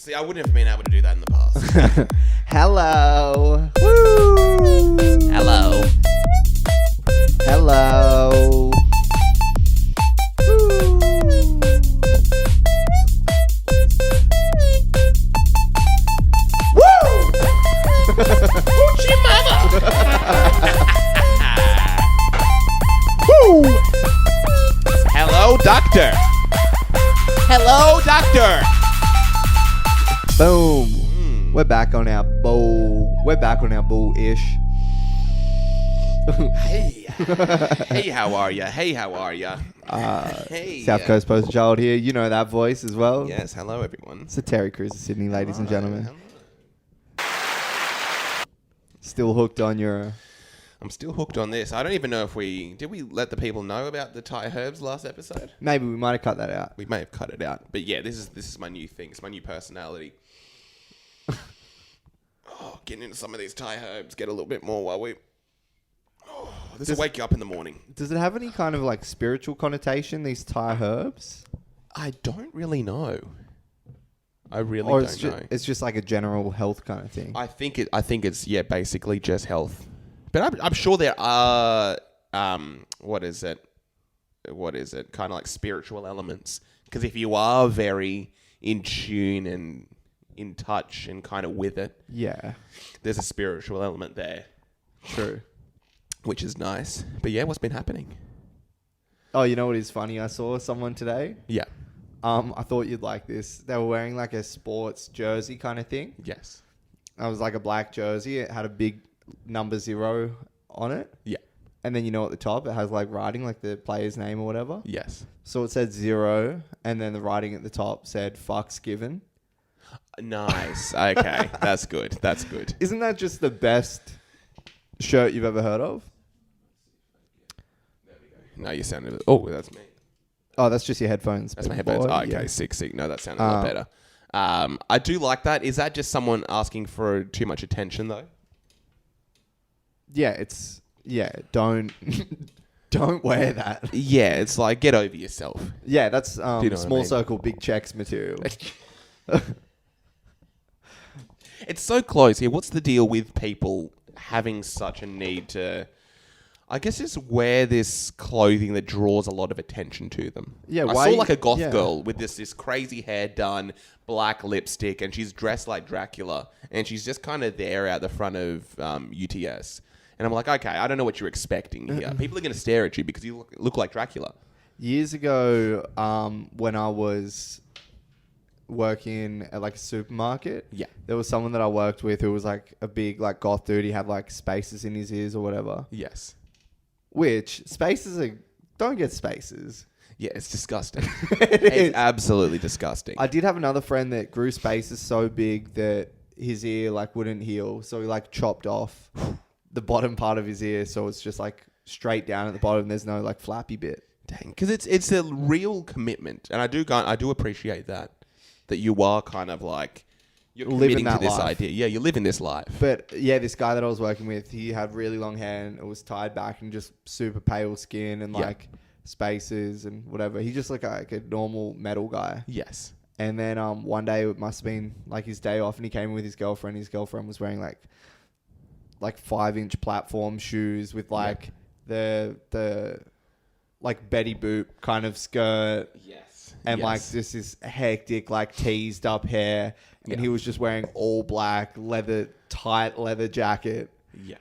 See, I wouldn't have been able to do that in the past. Hello. Woo. Hello. Hello. Woo. Hoochie mama. Woo. Hello, doctor. Hello, doctor. Boom. We're back on our bull. We're back on our bull-ish. Hey. Hey, how are ya? Hey, how are ya? Hey. South Coast Poster Child here. You know that voice as well. Yes, hello, everyone. It's the Terry Crews of Sydney, ladies and gentlemen. Hello. Still hooked on your... I'm still hooked on this. I don't even know if did we let the people know about the Thai herbs last episode? Maybe we might have cut that out. We may have cut it out. But yeah, this is my new thing. It's my new personality. Getting into some of these Thai herbs, get a little bit more while we... this will wake you up in the morning. Does it have any kind of like spiritual connotation, these Thai herbs? I don't really know. I really Or don't know. it's just like a general health kind of thing. I think it's basically just health. But I'm sure there are what is it? Kind of like spiritual elements. Because if you are very in tune and in touch and kind of with it, yeah, there's a spiritual element there. True. Which is nice. But yeah, what's been happening? Oh, you know what is funny? I saw someone today. Yeah. I thought you'd like this. They were wearing like a sports jersey kind of thing. Yes. It was like a black jersey. It had a big number 0 on it. Yeah. And then, you know, at the top, it has like writing, like the player's name or whatever. Yes. So it said 0, and then the writing at the top said "fucks given." Nice. Okay. That's good. That's good. Isn't that just the best shirt you've ever heard of? No, you sounded... Oh, that's me. Oh, that's just your headphones. That's my headphones. Oh, okay, Yeah. sick. No, that sounded a lot better. I do like that. Is that just someone asking for too much attention, though? Yeah, don't don't wear that. Yeah, it's like, get over yourself. Yeah, that's you know what I small mean? circle, big checks material. It's so close here. What's the deal with people having such a need to... I guess just wear this clothing that draws a lot of attention to them. Yeah, I why saw like a goth yeah. girl with this crazy hair done, black lipstick, and she's dressed like Dracula, and she's just kind of there out the front of UTS. And I'm like, okay, I don't know what you're expecting here. People are going to stare at you because you look like Dracula. Years ago, when I was working at like a supermarket, Yeah. there was someone that I worked with who was like a big like goth dude. He had like spaces in his ears or whatever. Yes. Which spaces don't get spaces. Yeah, it's disgusting. It's absolutely disgusting. I did have another friend that grew spaces so big that his ear like wouldn't heal, so he like chopped off the bottom part of his ear, so it's just like straight down at the bottom. There's no like flappy bit. Dang, because it's a real commitment, and I do appreciate that you are kind of like you're committing to this idea. Yeah, you're living this life. But yeah, this guy that I was working with, he had really long hair and it was tied back and just super pale skin and like spaces and whatever. He just looked like a normal metal guy. Yes. And then one day it must have been like his day off and he came in with his girlfriend. His girlfriend was wearing like 5-inch platform shoes with like the like Betty Boop kind of skirt. Yes. And like this hectic, like teased up hair. And he was just wearing all black tight leather jacket. Yeah.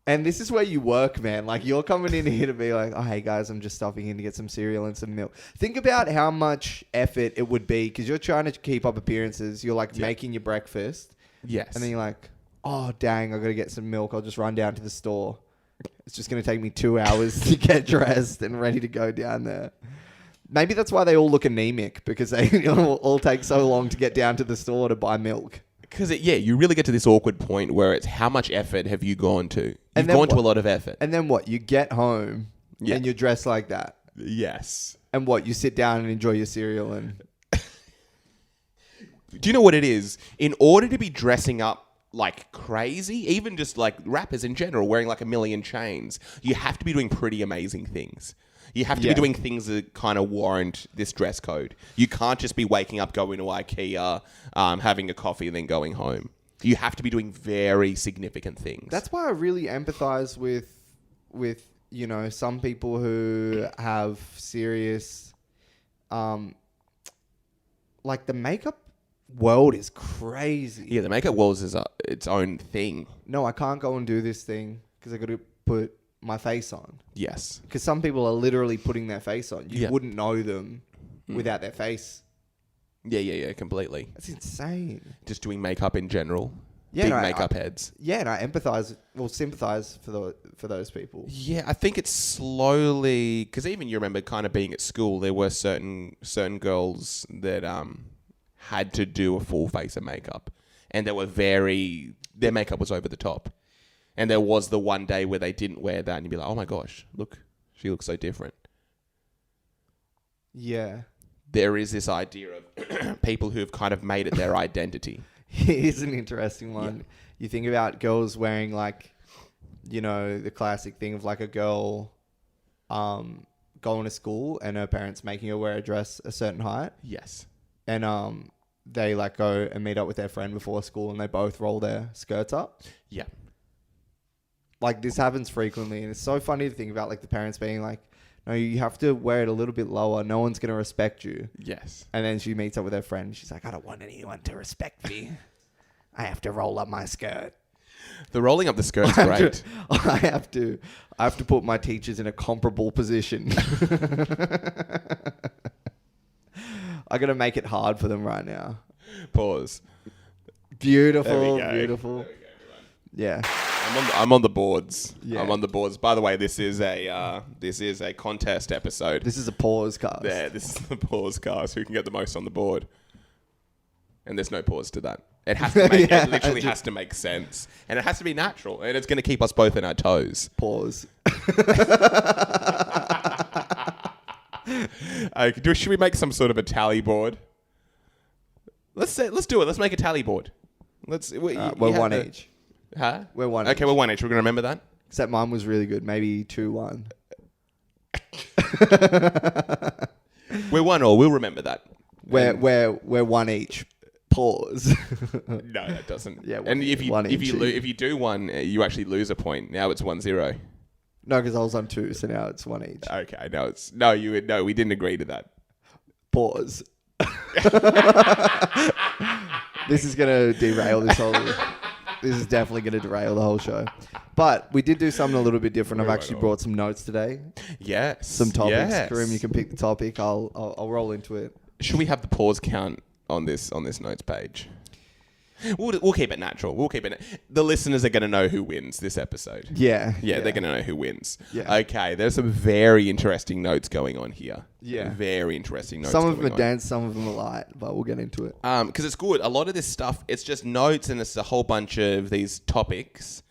And this is where you work, man. Like you're coming in here to be like, oh, hey guys, I'm just stopping in to get some cereal and some milk. Think about how much effort it would be because you're trying to keep up appearances. You're like making your breakfast. Yes. And then you're like, oh, dang, I got to get some milk. I'll just run down to the store. It's just going to take me 2 hours to get dressed and ready to go down there. Maybe that's why they all look anemic, because they all take so long to get down to the store to buy milk. Because, you really get to this awkward point where it's how much effort have you gone to? You've gone to a lot of effort. And then what? You get home and you're dressed like that. Yes. And what? You sit down and enjoy your cereal and... Do you know what it is? In order to be dressing up like crazy, even just like rappers in general, wearing like a million chains, you have to be doing pretty amazing things. You have to be doing things that kind of warrant this dress code. You can't just be waking up, going to IKEA, having a coffee, and then going home. You have to be doing very significant things. That's why I really empathize with some people who have serious, like the makeup world is crazy. Yeah, the makeup world is its own thing. No, I can't go and do this thing because I got to put my face on. Yes. Because some people are literally putting their face on. You wouldn't know them without their face. Yeah, completely. That's insane. Just doing makeup in general. Yeah, Big makeup heads. Yeah, and I sympathize for those people. Yeah, I think it's slowly, because even you remember kind of being at school, there were certain girls that had to do a full face of makeup, and their makeup was over the top. And there was the one day where they didn't wear that, and you'd be like, oh my gosh, look, she looks so different. Yeah. There is this idea of people who have kind of made it their identity. Here's an interesting one. Yeah. You think about girls wearing the classic thing of like a girl going to school and her parents making her wear a dress a certain height. Yes. And they go and meet up with their friend before school and they both roll their skirts up. Yeah. Like this happens frequently and it's so funny to think about the parents being like, no, you have to wear it a little bit lower. No one's going to respect you. Yes. And then she meets up with her friend. She's like, I don't want anyone to respect me. I have to roll up my skirt. The rolling up the skirt's great. I have to put my teachers in a comparable position. I got to make it hard for them right now. Pause. Beautiful. Beautiful. Yeah. I'm on the boards. Yeah. I'm on the boards. By the way, this is a contest episode. This is a pause cast. Yeah, this is the pause cast. Who can get the most on the board? And there's no pause to that. It has to make it literally has to make sense. And it has to be natural. And it's going to keep us both on our toes. Pause. Should we make some sort of a tally board? Let's do it. Let's make a tally board. We're one each. Huh? We're one. Okay, each. we're one each. We're going to remember that? Except mine was really good. Maybe 2-1. We're one all. We'll remember that. We're one each. Pause. No, that doesn't. Yeah, and if you do one, you actually lose a point. Now it's 1-0. No, because I was on 2, so now it's 1 each. Okay, we didn't agree to that. Pause. This is gonna derail this whole. This is definitely gonna derail the whole show. But we did do something a little bit different. I've actually brought some notes today. Yes. Some topics. Yes. Karim, you can pick the topic. I'll roll into it. Should we have the pause count on this notes page? We'll keep it natural. The listeners are going to know who wins this episode. Yeah. They're going to know who wins. Yeah. Okay, there's some very interesting notes going on here. Yeah. Very interesting notes. Some of them are dense, some of them are light, but we'll get into it. Because it's good. A lot of this stuff, it's just notes and it's a whole bunch of these topics,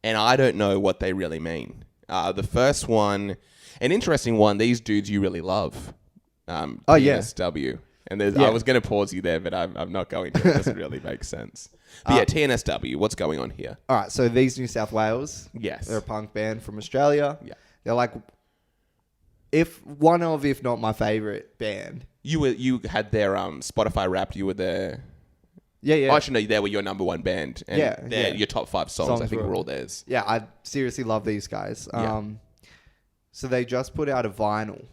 and I don't know what they really mean. The first one, an interesting one, these dudes you really love. TNSW. And I was going to pause you there, but I'm not going to. It doesn't really make sense. But TNSW, what's going on here? All right, so these New South Wales. Yes. They're a punk band from Australia. Yeah. They're if not my favorite band. You had their Spotify Wrapped. You were there. Yeah. Oh, actually, no, they were your number one band. And your top 5 songs I think were all theirs. Yeah, I seriously love these guys. So they just put out a vinyl.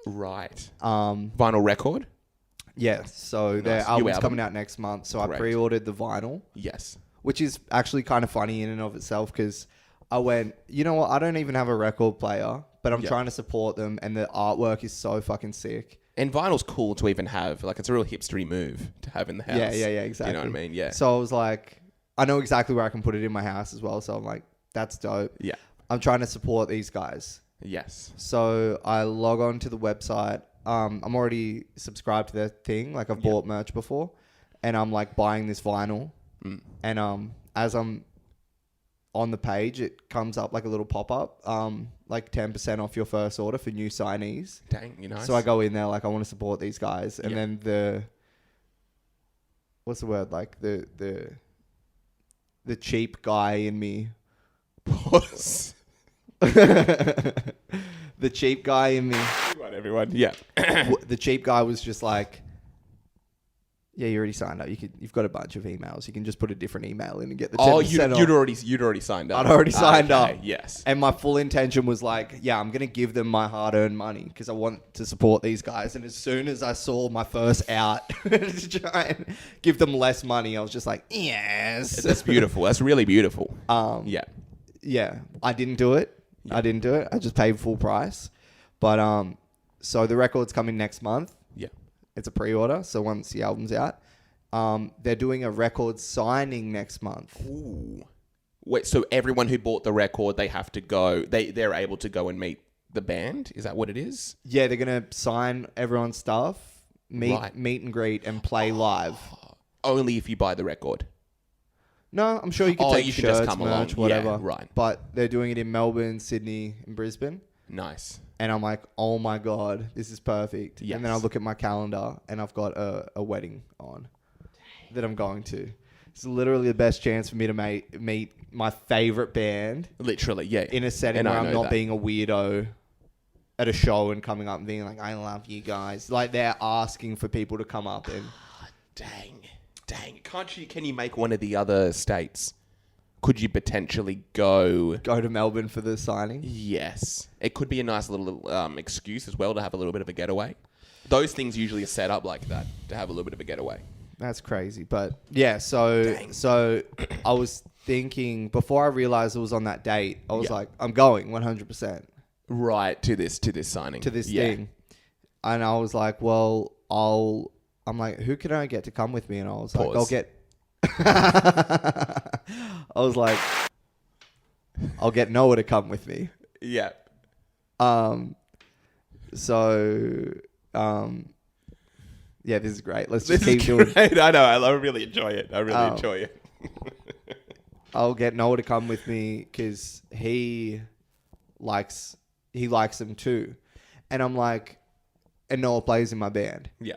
Right. Vinyl record? Yeah, so their album's coming out next month. So correct. I pre-ordered the vinyl. Yes. Which is actually kind of funny in and of itself because I went, you know what? I don't even have a record player, but I'm trying to support them and the artwork is so fucking sick. And vinyl's cool to even have. It's a real hipstery move to have in the house. Yeah, exactly. You know what I mean? Yeah. So I was like, I know exactly where I can put it in my house as well. So I'm like, that's dope. Yeah. I'm trying to support these guys. Yes. So I log on to the website. I'm already subscribed to their thing. Like I've bought merch before and I'm buying this vinyl. And as I'm on the page, it comes up like a little pop-up, 10% off your first order for new signees. Dang, you nice. So I go in there I want to support these guys. And then what's the word? The cheap guy in me. Pause. the cheap guy in me. Right, everyone. Yeah. The cheap guy was just like, yeah, you already signed up. You've got a bunch of emails. You can just put a different email in and get the 10% off. You'd already signed up. I'd already signed up. Yes. And my full intention was like, yeah, I'm going to give them my hard-earned money because I want to support these guys. And as soon as I saw my first out to try and give them less money, I was just like, yes. That's beautiful. That's really beautiful. Yeah. Yeah, I didn't do it. Yeah. I didn't do it. I just paid full price. But so the record's coming next month. Yeah. It's a pre-order, so once the album's out. They're doing a record signing next month. Ooh. Wait, so everyone who bought the record, they have to go, they're able to go and meet the band? Is that what it is? Yeah, they're going to sign everyone's stuff, meet and greet, and play live. Only if you buy the record. No, I'm sure you can take you shirts, just come merch, along. whatever. Yeah, right. But they're doing it in Melbourne, Sydney, and Brisbane. Nice. And I'm like, oh my God, this is perfect. Yes. And then I look at my calendar and I've got a wedding on that I'm going to. It's literally the best chance for me to meet my favorite band. Literally, yeah. In a setting where I'm not being a weirdo at a show and coming up and being like, I love you guys. Like they're asking for people to come up and... Dang. Can you make one of the other states? Could you potentially go to Melbourne for the signing? Yes. It could be a nice little excuse as well to have a little bit of a getaway. Those things usually are set up like that, to have a little bit of a getaway. That's crazy. But yeah, so I was thinking, before I realized it was on that date, I was like, I'm going 100%. Right, to this signing. To this thing. And I was like, well, I'm like, who can I get to come with me? And I was like, I'll get... I was like, I'll get Noah to come with me. Yeah. Yeah, this is great. Let's just keep doing it. I know. I really enjoy it. Enjoy it. I'll get Noah to come with me because he likes them too. And I'm like, and Noah plays in my band. Yeah.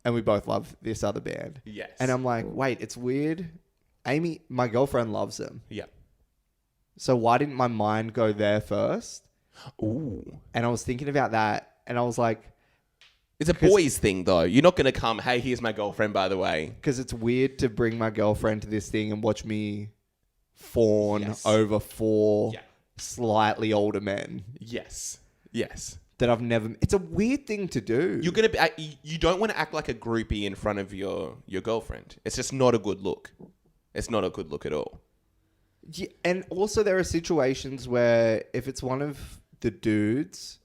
And we both love this other band. Yes. And I'm like, wait, it's weird. Amy, my girlfriend, loves them. Yeah. So why didn't my mind go there first? Ooh. And I was thinking about that. And I was like... It's a boys thing, though. You're not going to come, hey, here's my girlfriend, by the way. Because it's weird to bring my girlfriend to this thing and watch me fawn over four slightly older men. Yes. That I've never... It's a weird thing to do. You're going to be... You don't want to act like a groupie in front of your girlfriend. It's just not a good look. It's not a good look at all. Yeah, and also there are situations where if it's one of the dudes,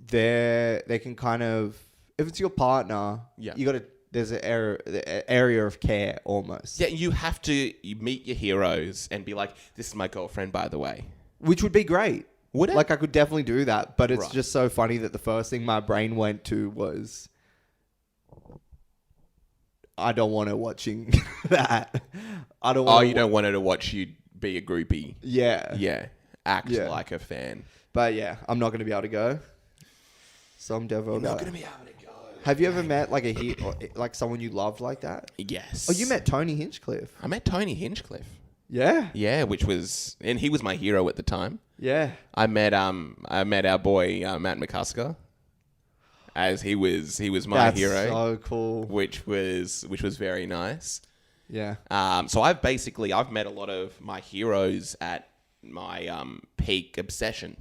they can kind of... If it's your partner, you got to... There's an area of care almost. Yeah, you have to meet your heroes and be like, this is my girlfriend, by the way. Which would be great. Would it? Like, I could definitely do that, but it's just so funny that the first thing my brain went to was, I don't want her watching that. I don't want. You don't want her to watch you be a groupie. Yeah. Yeah. Act like a fan. But yeah, I'm not going to be able to go. So I'm definitely not going to be able to go. Have you ever met like like someone you loved like that? Yes. Oh, you met Tony Hinchcliffe. I met Tony Hinchcliffe. Yeah. Yeah, and he was my hero at the time. Yeah. I met our boy Matt McCusker, as he was my hero. That's so cool. Which was very nice. Yeah. So I've met a lot of my heroes at my peak obsession,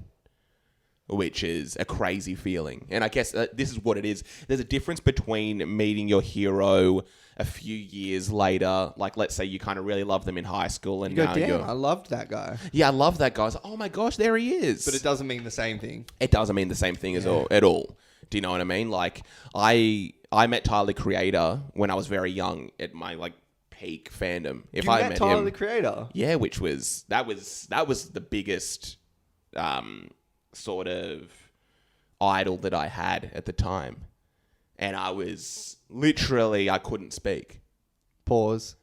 which is a crazy feeling. And I guess this is what it is. There's a difference between meeting your hero a few years later, like let's say you kind of really love them in high school, and you go, damn, I loved that guy. Yeah, I love that guy. I was like, oh my gosh, there he is. But it doesn't mean the same thing. It doesn't mean the same thing at all. Do you know what I mean? Like I met Tyler, the Creator, when I was very young at my like peak fandom. If I met Tyler, him, the Creator? Yeah, which was that was the biggest sort of idol that I had at the time. And I was literally, I couldn't speak. Pause.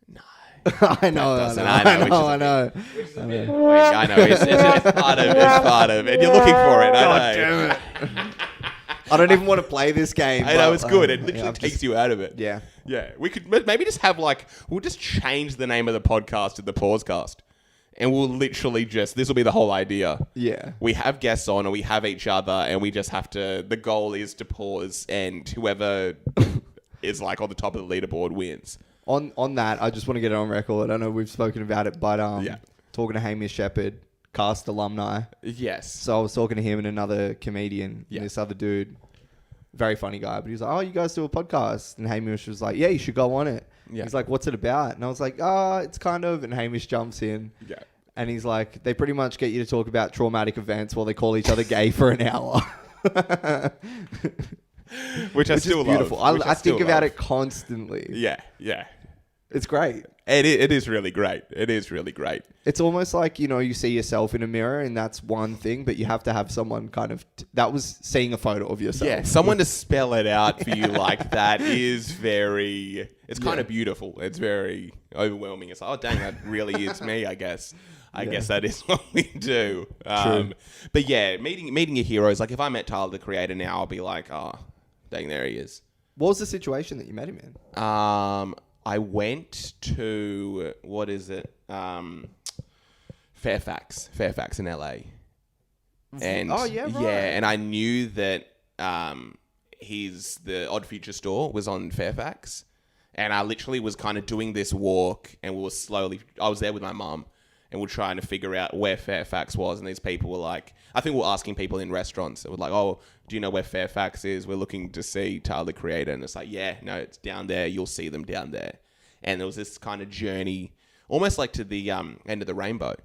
No. I know. I know. It's part of, and you're looking for it. I know. Damn it. I don't even want to play this game. I know, it's good. It literally takes you out of it. Yeah. Yeah. We could maybe just have we'll just change the name of the podcast to the Pausecast. and we'll literally just, this will be the whole idea. Yeah. We have guests on or we have each other and we just have to, the goal is to pause and whoever is like on the top of the leaderboard wins. On that, I just want to get it on record. I know we've spoken about it, but Yeah. talking to Hamish Shepherd, cast alumni. Yes. So I was talking to him and another comedian, Yeah. this other dude, very funny guy, but he was like, oh, you guys do a podcast? And Hamish was like, yeah, you should go on it. Yeah. He's like, what's it about? And I was like, it's kind of, and Hamish jumps in. Yeah. And he's like, they pretty much get you to talk about traumatic events while they call each other gay for an hour. Which I Which still is beautiful. love. I think about it constantly. Yeah. Yeah. It's great. It is really great. It is really great. It's almost like, you see yourself in a mirror and that's one thing, but you have to have someone kind of... that was seeing a photo of yourself. Yeah, someone to spell it out for you like that is very... It's kind of beautiful. It's very overwhelming. It's like, oh, dang, that really is me, I guess. I guess that is what we do. But yeah, meeting your heroes. Like if I met Tyler, the Creator now, I'll be like, oh, dang, there he is. What was the situation that you met him in? I went to, what is it? Fairfax in LA. And Oh, yeah, right. Yeah, and I knew that the Odd Future store was on Fairfax. And I literally was kind of doing this walk and I was there with my mum and we're trying to figure out where Fairfax was. And these people were like, I think we're asking people in restaurants. It was like, oh, do you know where Fairfax is? We're looking to see Tyler, the Creator. And it's like, yeah, no, it's down there. You'll see them down there. And there was this kind of journey, almost like to the end of the rainbow.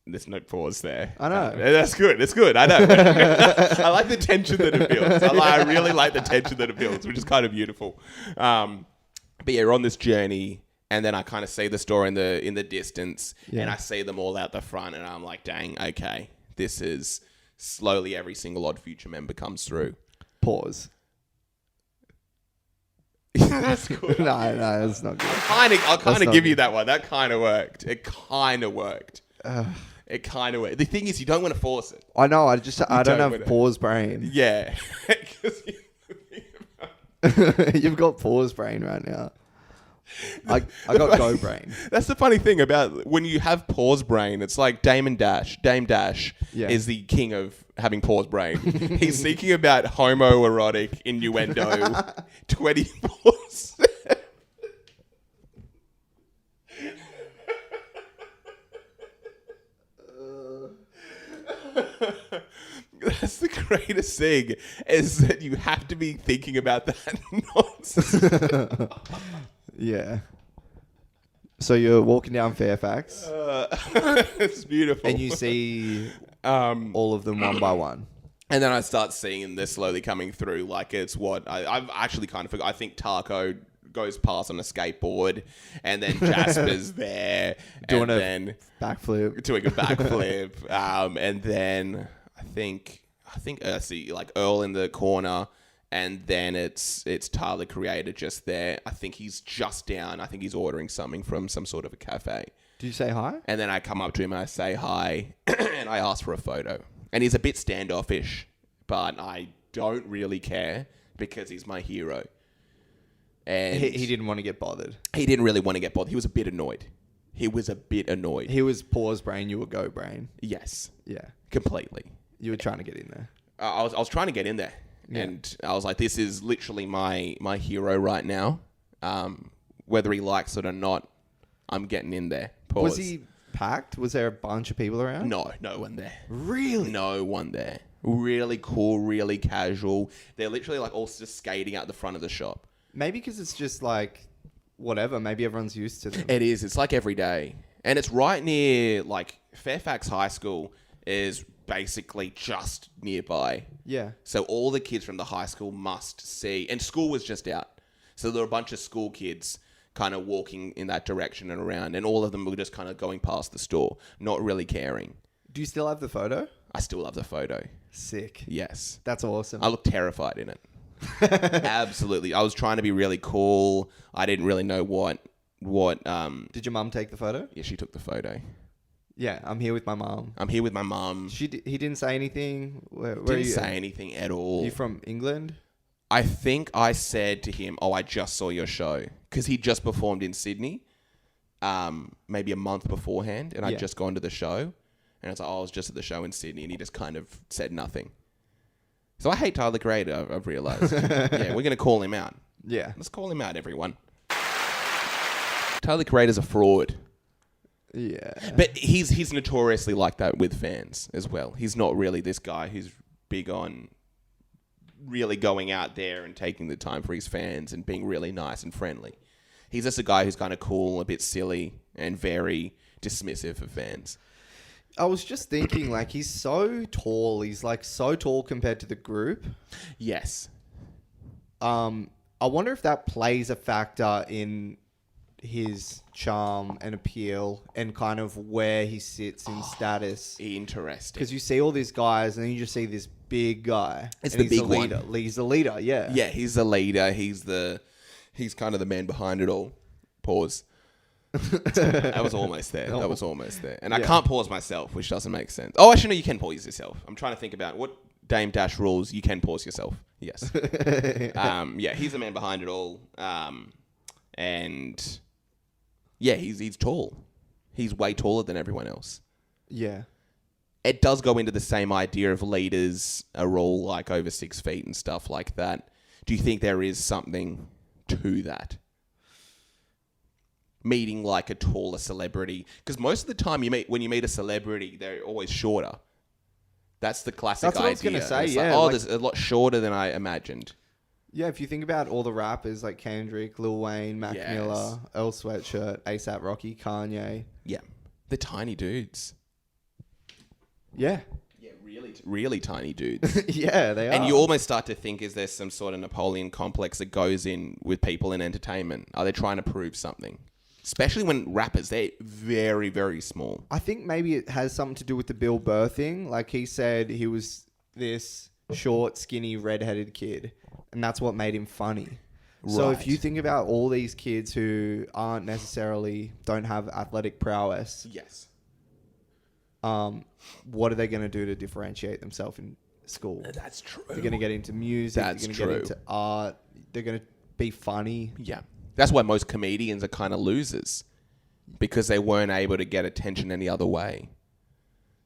There's no pause there. I know. That's good. It's good. I know. I like the tension that it builds. I really like the tension that it builds, which is kind of beautiful. But yeah, we're on this journey. And then I kind of see the store in the distance, and I see them all out the front, and I'm like, dang, okay, this is slowly every single Odd Future member comes through. Pause. That's good. No, that's not good. I'll kind of give you that one. That kind of worked. It kind of worked. It kind of worked. The thing is, you don't want to force it. I know. I don't have pause brain. Yeah. You've got pause brain right now. I got go brain. That's the funny thing about when you have pause brain. It's like Dame Dash is the king of having pause brain. He's thinking about homoerotic innuendo 24/7. That's the greatest thing, is that you have to be thinking about that nonsense. Yeah. So you're walking down Fairfax. It's beautiful. And you see all of them one by one. And then I start seeing them, they're slowly coming through. Like it's what I've actually kind of forgot. I think Tarko goes past on a skateboard, and then Jasper's there Doing a backflip. And then I think I see like Earl in the corner. And then it's Tyler, Creator, just there. I think he's just down. I think he's ordering something from some sort of a cafe. Did you say hi? And then I come up to him and I say hi. And I ask for a photo. And he's a bit standoffish. But I don't really care because he's my hero. And He didn't want to get bothered. he didn't really want to get bothered. He was a bit annoyed. He was pause brain, you were go brain. Yes. Yeah. Completely. You were trying to get in there. I was trying to get in there. Yeah. And I was like, this is literally my hero right now. Whether he likes it or not, I'm getting in there. Pause. Was he packed? Was there a bunch of people around? No one there. Really? No one there. Really cool, really casual. They're literally like all just skating out the front of the shop. Maybe because it's just like, whatever. Maybe everyone's used to them. It is. It's like every day. And it's right near, like, Fairfax High School is basically just nearby. Yeah. So all the kids from the high school must see, and school was just out. So there were a bunch of school kids kind of walking in that direction and around, and all of them were just kind of going past the store, not really caring. Do you still have the photo? I still have the photo. Sick. Yes. That's awesome. I look terrified in it. Absolutely. I was trying to be really cool. I didn't really know what Did your mum take the photo? yeah, she took the photo. Yeah, I'm here with my mum. I'm here with my mum. He didn't say anything. Where are Didn't you? say anything at all. Are you from England? I think I said to him, "Oh, I just saw your show," because he just performed in Sydney. maybe a month beforehand, and I'd Yeah. just gone to the show, and I was like, oh, I was just at the show in Sydney, and he just kind of said nothing. So I hate Tyler, the Creator, I've realised. Yeah, we're going to call him out. Yeah. Let's call him out, everyone. Tyler, the Creator's a fraud. Yeah. But he's notoriously like that with fans as well. He's not really this guy who's big on really going out there and taking the time for his fans and being really nice and friendly. He's just a guy who's kind of cool, a bit silly, and very dismissive of fans. I was just thinking, like, he's so tall. He's, like, so tall compared to the group. Yes. I wonder if that plays a factor in his charm and appeal and kind of where he sits in status. Interesting. Because you see all these guys and then you just see this big guy. It's and the big one. leader. He's the leader, yeah. Yeah, he's the leader. He's kind of the man behind it all. Pause. That was almost there. That was almost there. And I can't pause myself, which doesn't make sense. Oh, actually, no, you can pause yourself. I'm trying to think about what Dame Dash rules. You can pause yourself. Yes. Yeah, he's the man behind it all. And yeah, he's tall. He's way taller than everyone else. Yeah. It does go into the same idea of leaders are all like over 6 feet and stuff like that. Do you think there is something to that? Meeting like a taller celebrity, because most of the time when you meet a celebrity, they're always shorter. That's the classic idea. That's what I was gonna say, It's yeah, like, they're a lot shorter than I imagined. Yeah, if you think about all the rappers like Kendrick, Lil Wayne, Mac Yes. Miller, Earl Sweatshirt, ASAP Rocky, Kanye. Yeah, they're tiny dudes. Yeah. Yeah, really tiny dudes. Yeah, they are. And you almost start to think, is there some sort of Napoleon complex that goes in with people in entertainment? Are they trying to prove something? Especially when rappers, they're very, very small. I think maybe it has something to do with the Bill Burr thing. Like, he said he was this short, skinny, redheaded kid, and that's what made him funny. So if Right. you think about all these kids who don't have athletic prowess, Yes. what are they going to do to differentiate themselves in school? That's true. They're going to get into music. That's they're going to true. get into art. They're going to be funny. Yeah. That's why most comedians are kind of losers, because they weren't able to get attention any other way.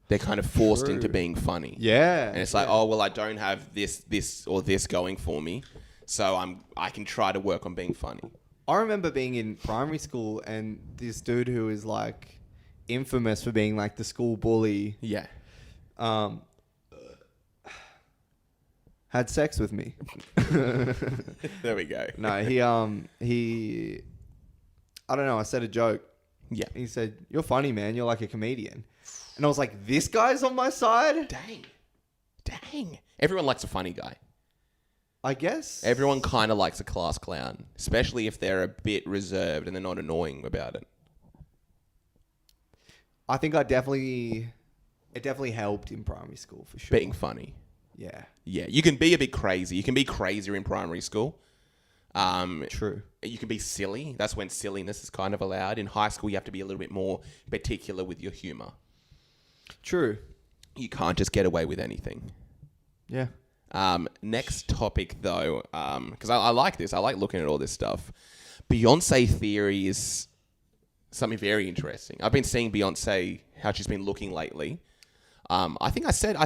They're kind of forced True. into being funny. Yeah. And it's like, oh, well, I don't have this or this going for me, so I can try to work on being funny. I remember being in primary school and this dude who is like infamous for being like the school bully, Yeah. had sex with me. There we go. No, he I don't know, I said a joke. Yeah. He said, "You're funny, man. You're like a comedian." And I was like, "This guy's on my side?" Dang. Everyone likes a funny guy. I guess. Everyone kind of likes a class clown, especially if they're a bit reserved and they're not annoying about it. I think it definitely helped in primary school for sure. Being funny. Yeah. Yeah, you can be a bit crazy. You can be crazier in primary school. True. You can be silly. That's when silliness is kind of allowed. In high school, you have to be a little bit more particular with your humor. True. You can't just get away with anything. Yeah. Next topic, though, because I like this. I like looking at all this stuff. Beyonce theory is something very interesting. I've been seeing Beyonce, how she's been looking lately. I think I said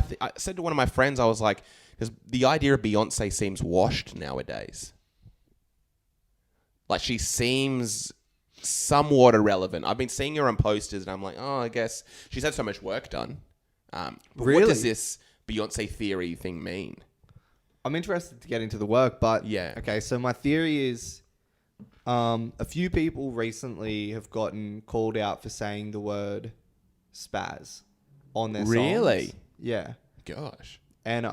to one of my friends, I was like, the idea of Beyonce seems washed nowadays. Like, she seems somewhat irrelevant. I've been seeing her on posters, and I'm like, oh, I guess she's had so much work done. But Really? What does this Beyonce theory thing mean? I'm interested to get into the work, but Yeah. Okay, so my theory is a few people recently have gotten called out for saying the word spaz on their songs. Really? Yeah. Gosh. And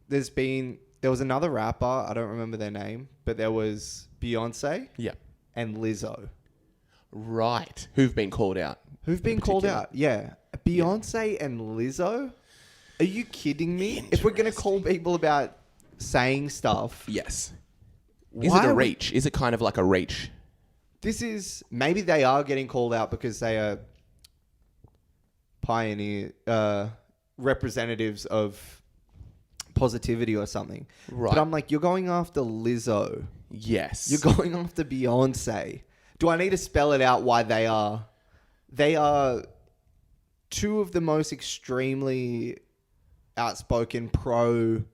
there was another rapper, I don't remember their name, but there was Beyonce Yeah. and Lizzo Right. Who've been called out? who've been called out. Yeah. Beyonce and Lizzo? Are you kidding me? If we're going to call people about saying stuff, Yes. Is why it a are we- reach? Is it kind of like a reach? this is, maybe they are getting called out because they are representatives of positivity or something. Right. But I'm like, you're going after Lizzo. Yes. You're going after Beyonce. Do I need to spell it out why they are? They are two of the most extremely outspoken pro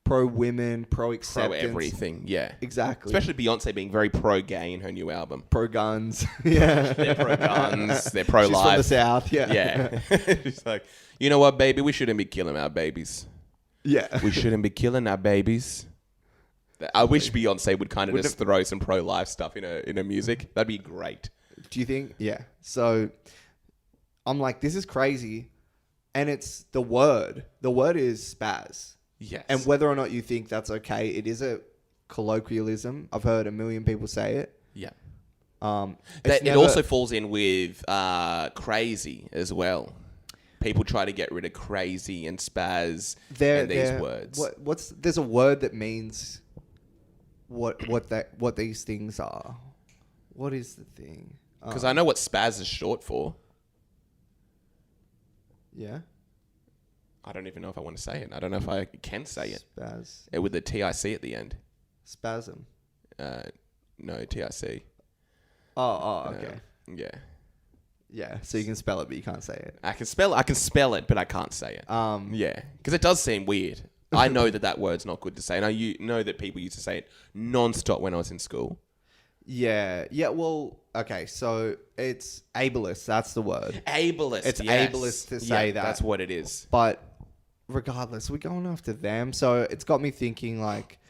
women, pro acceptance. Pro everything, yeah. Exactly. Especially Beyonce being very pro-gay in her new album. Pro guns. Yeah. They're pro-guns. They're pro-life. She's from the South, yeah. Yeah. She's like, you know what, baby? We shouldn't be killing our babies. Yeah. We shouldn't be killing our babies. I wish Beyonce would kind of just throw some pro-life stuff in her music. That'd be great. Do you think? Yeah. So I'm like, this is crazy. And it's the word. The word is spaz. Yes. And whether or not you think that's okay, it is a colloquialism. I've heard a million people say it. Yeah. It also falls in with crazy as well. People try to get rid of crazy and spaz in these words. There's a word that means what these things are. What is the thing? Because I know what spaz is short for. Yeah. I don't even know if I want to say it. I don't know if I can say it. Spaz. With the TIC at the end. Spasm. No, TIC. Oh, okay. Yeah. Yeah, so you can spell it, but you can't say it. I can spell it, but I can't say it. Yeah, because it does seem weird. I know that word's not good to say, and I know that people used to say it non-stop when I was in school. Yeah. Well, okay, so it's ableist. That's the word. Ableist. It's yes. ableist to say that. That's what it is. But regardless, we're going after them. So it's got me thinking, like,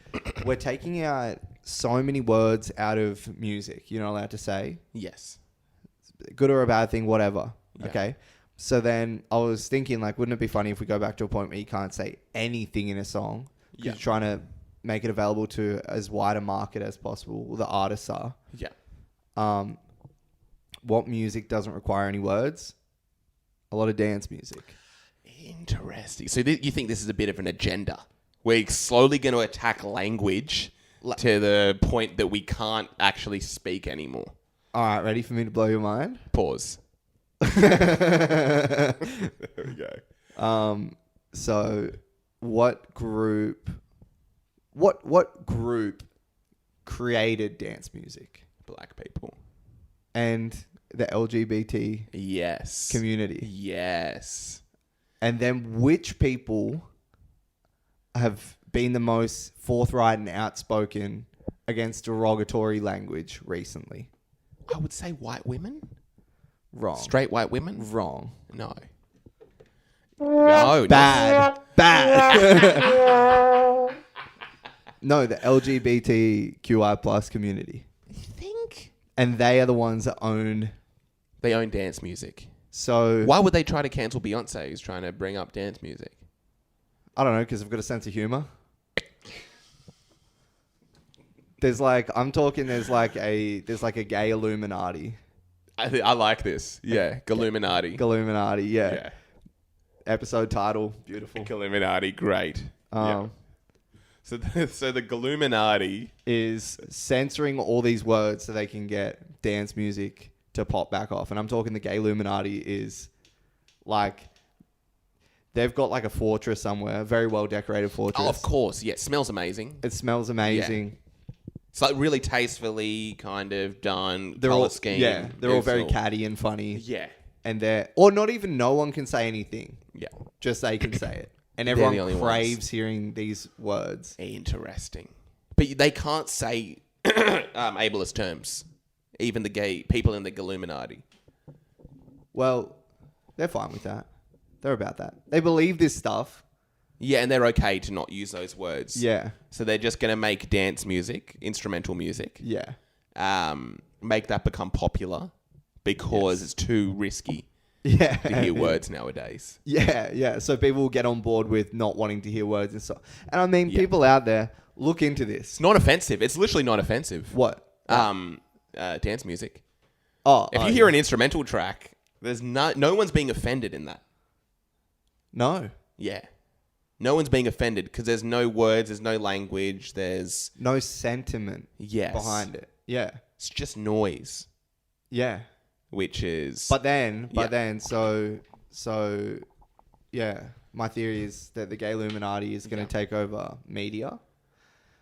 we're taking out so many words out of music. You're not allowed to say. Yes. Good or a bad thing, whatever. Yeah. Okay. So then I was thinking, like, wouldn't it be funny if we go back to a point where you can't say anything in a song? Because you're trying to make it available to as wide a market as possible. The artists are. Yeah. What music doesn't require any words? A lot of dance music. Interesting. So you think this is a bit of an agenda? We're slowly going to attack language to the point that we can't actually speak anymore. All right, ready for me to blow your mind? Pause. There we go. So what group created dance music? Black people. And the LGBT Yes. community. Yes. And then which people have been the most forthright and outspoken against derogatory language recently? I would say white women. Wrong. Straight white women? Wrong. No. No. Bad. No, the LGBTQI plus community. You think? And they are the ones that own... They own dance music. So... Why would they try to cancel Beyonce who's trying to bring up dance music? I don't know, because I've got a sense of humor. There's like a gay Illuminati. I like this. Yeah. Galluminati. Galluminati, yeah. Episode title, beautiful. Galluminati, great. Yeah. So the Galluminati is censoring all these words so they can get dance music to pop back off. And I'm talking the gay Illuminati is like... They've got like a fortress somewhere, a very well decorated fortress. Oh, of course. Yeah, it smells amazing. It smells amazing. Yeah. It's like really tastefully kind of done. They're color all scheme. Yeah, they're all very catty and funny. Yeah. And or not even no one can say anything. Yeah. Just they can say it. And They're the everyone only craves ones. hearing these words. Interesting. But they can't say ableist terms. Even the gay people in the Galluminati. Well, they're fine with that. They're about that. They believe this stuff. Yeah, and they're okay to not use those words. Yeah. So they're just going to make dance music, instrumental music. Yeah. Make that become popular because it's too risky to hear words nowadays. Yeah. So people will get on board with not wanting to hear words and stuff. And I mean, people out there, look into this. It's not offensive. It's literally not offensive. What? Dance music. Oh. If you hear an instrumental track, there's no one's being offended in that. No. Yeah. No one's being offended because there's no words, there's no language, there's... No sentiment behind it. Yeah. It's just noise. Yeah. Which is... But then, so yeah, my theory is that the gay Illuminati is going to take over media.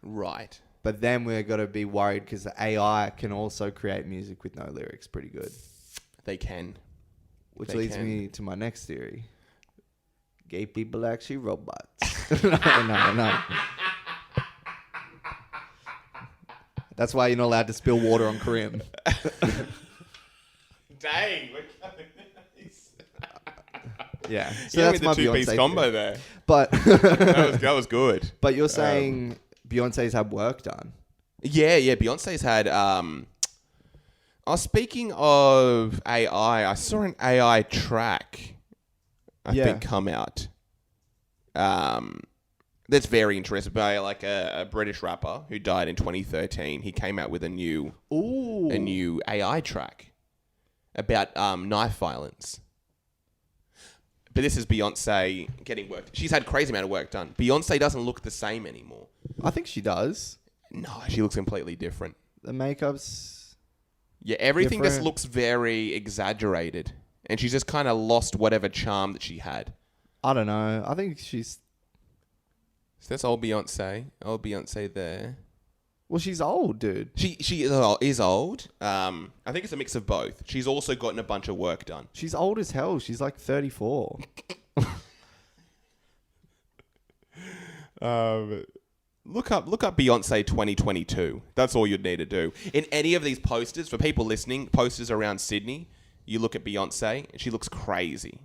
Right. But then we're got to be worried because the AI can also create music with no lyrics pretty good. They can. Which They leads can. me to my next theory. Gay people are actually robots. No. That's why you're not allowed to spill water on Karim. Dang, we're coming nice. Yeah. So that's my two-piece Beyonce combo theory. there. But That was good. But you're saying Beyonce's had work done. Yeah. Beyonce's had. Speaking of AI, I saw an AI track. I think come out. That's very interesting by like a British rapper who died in 2013. He came out with a new AI track about knife violence. But this is Beyonce getting work. She's had crazy amount of work done. Beyonce doesn't look the same anymore. I think she does. No, she looks completely different. The makeup's... Yeah, everything just different. looks very exaggerated. And she's just kind of lost whatever charm that she had. I don't know. I think she's... So that's old Beyonce. Old Beyonce there. Well, she's old, dude. She is old. I think it's a mix of both. She's also gotten a bunch of work done. She's old as hell. She's like 34. Look up Beyonce 2022. That's all you'd need to do. In any of these posters, for people listening, posters around Sydney, you look at Beyonce and she looks crazy.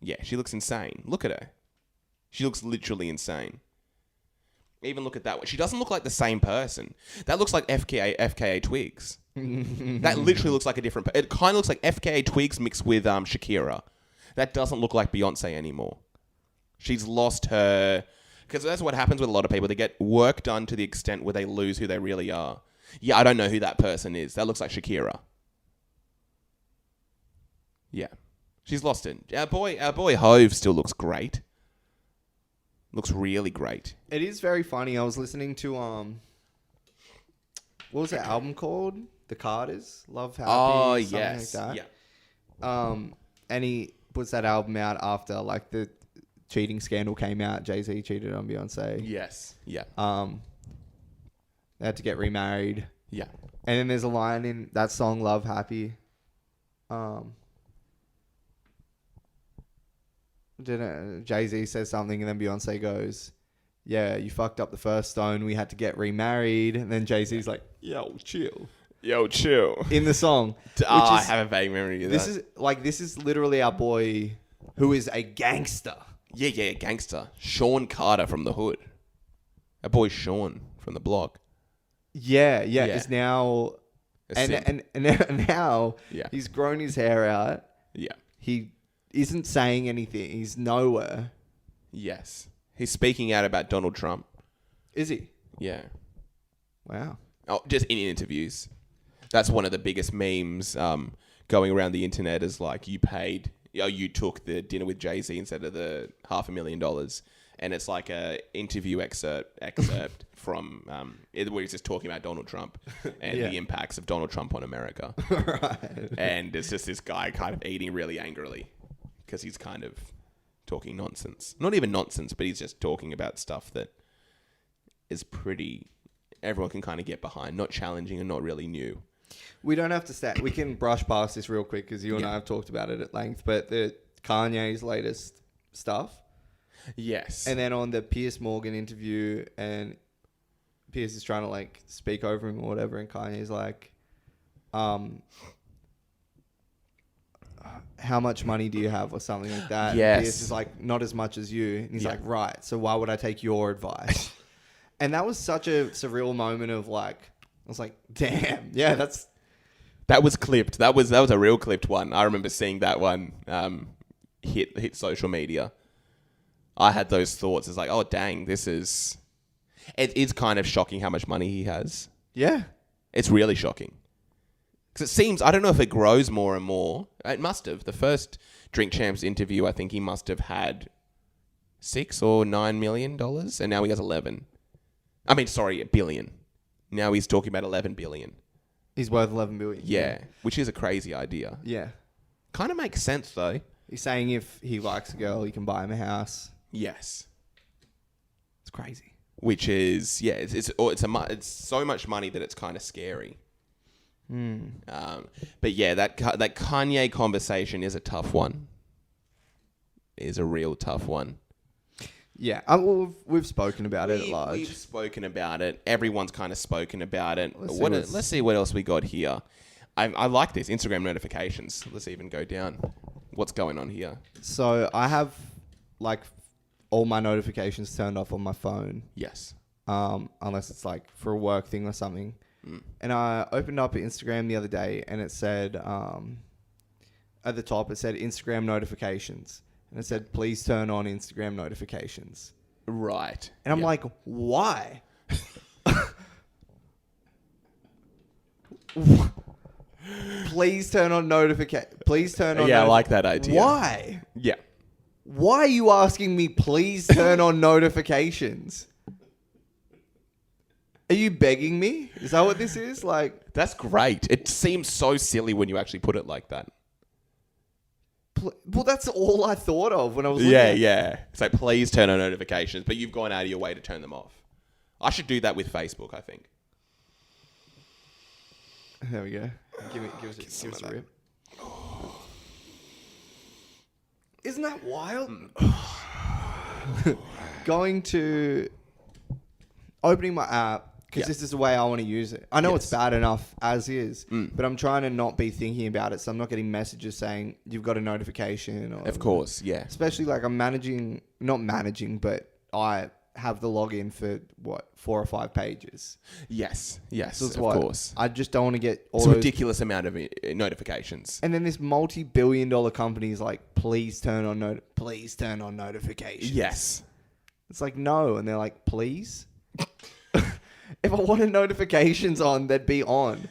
Yeah, she looks insane. Look at her. She looks literally insane. Even look at that one. She doesn't look like the same person. That looks like FKA Twigs. That literally looks like a different... It kind of looks like FKA Twigs mixed with Shakira. That doesn't look like Beyonce anymore. She's lost her... Because that's what happens with a lot of people. They get work done to the extent where they lose who they really are. Yeah, I don't know who that person is. That looks like Shakira. Yeah. She's lost it. Our boy Hove still looks great. Looks really great. It is very funny. I was listening to what was that album called? The Carters, Love Happy. Oh something yes, like that. yeah. And he puts that album out after like the cheating scandal came out. Jay-Z cheated on Beyonce. Yes, yeah, They had to get remarried. yeah. And then there's a line in that song, Love Happy. Jay-Z says something and then Beyonce goes, yeah, you fucked up the first stone. We had to get remarried. And then Jay-Z's like, yo, chill. Yo, chill. In the song. I have a vague memory of that. This is literally our boy who is a gangster. Yeah, gangster. Sean Carter from the hood. Our boy Sean from the block. Yeah. Is now... And now Yeah. he's grown his hair out. Yeah. He isn't saying anything. He's nowhere. Yes. He's speaking out about Donald Trump. Is he? Yeah. Wow. Oh, just in interviews. That's one of the biggest memes going around the internet is like you took the dinner with Jay-Z instead of the $500,000. And it's like a interview excerpt from where he's just talking about Donald Trump and the impacts of Donald Trump on America. Right. And it's just this guy kind of eating really angrily because he's kind of talking nonsense. Not even nonsense, but he's just talking about stuff that is pretty... Everyone can kind of get behind. Not challenging and not really new. We don't have to we can brush past this real quick because you and I have talked about it at length, but the Kanye's latest stuff. Yes. And then on the Piers Morgan interview, and Piers is trying to like speak over him or whatever, and Kanye's like, how much money do you have or something like that? Yes. And Piers is like, not as much as you. And he's like, right, so why would I take your advice? And that was such a surreal moment of like, I was like, damn, yeah, that was clipped. That was a real clipped one. I remember seeing that one hit social media. I had those thoughts. It's like, oh dang, it is kind of shocking how much money he has. yeah. It's really shocking. Because it seems, I don't know if it grows more and more. It must have. The first Drink Champs interview, I think he must have had $6 or $9 million, and now he has 11. I mean, sorry, $1 billion. Now he's talking about 11 billion. He's worth 11 billion. Yeah, which is a crazy idea. Yeah. Kind of makes sense though. He's saying if he likes a girl, he can buy him a house. Yes. It's crazy. which is it's so much money that it's kind of scary. But yeah, that Kanye conversation is a tough one. Is a real tough one. Yeah, we've spoken about it at large. We've spoken about it. Everyone's kind of spoken about it. Let's see what else we got here. I like this Instagram notifications. Let's even go down. What's going on here? So I have like all my notifications turned off on my phone. Yes. Unless it's like for a work thing or something. And I opened up Instagram the other day and it said, at the top, it said Instagram notifications. And it said, please turn on Instagram notifications. Right. And I'm like, why? Please turn on Please turn on. Yeah, I like that idea. Why? Yeah. Why are you asking me, please turn on notifications? Are you begging me? Is that what this is? Like, that's great. It seems so silly when you actually put it like that. Well, that's all I thought of when I was looking Yeah. It's like, please turn on notifications, but you've gone out of your way to turn them off. I should do that with Facebook, I think. There we go. Give us a rip. Isn't that wild? Opening my app, because this is the way I want to use it. I know it's bad enough as is, but I'm trying to not be thinking about it, so I'm not getting messages saying you've got a notification. Or, of course, yeah. Especially like I'm not managing, but I have the login for 4 or 5 pages. Yes, So of course. I just don't want to get all it's a those ridiculous amount of notifications. And then this multi-billion-dollar company is like, please turn on notifications. Yes. It's like, no. And they're like, please? If I wanted notifications on, they'd be on.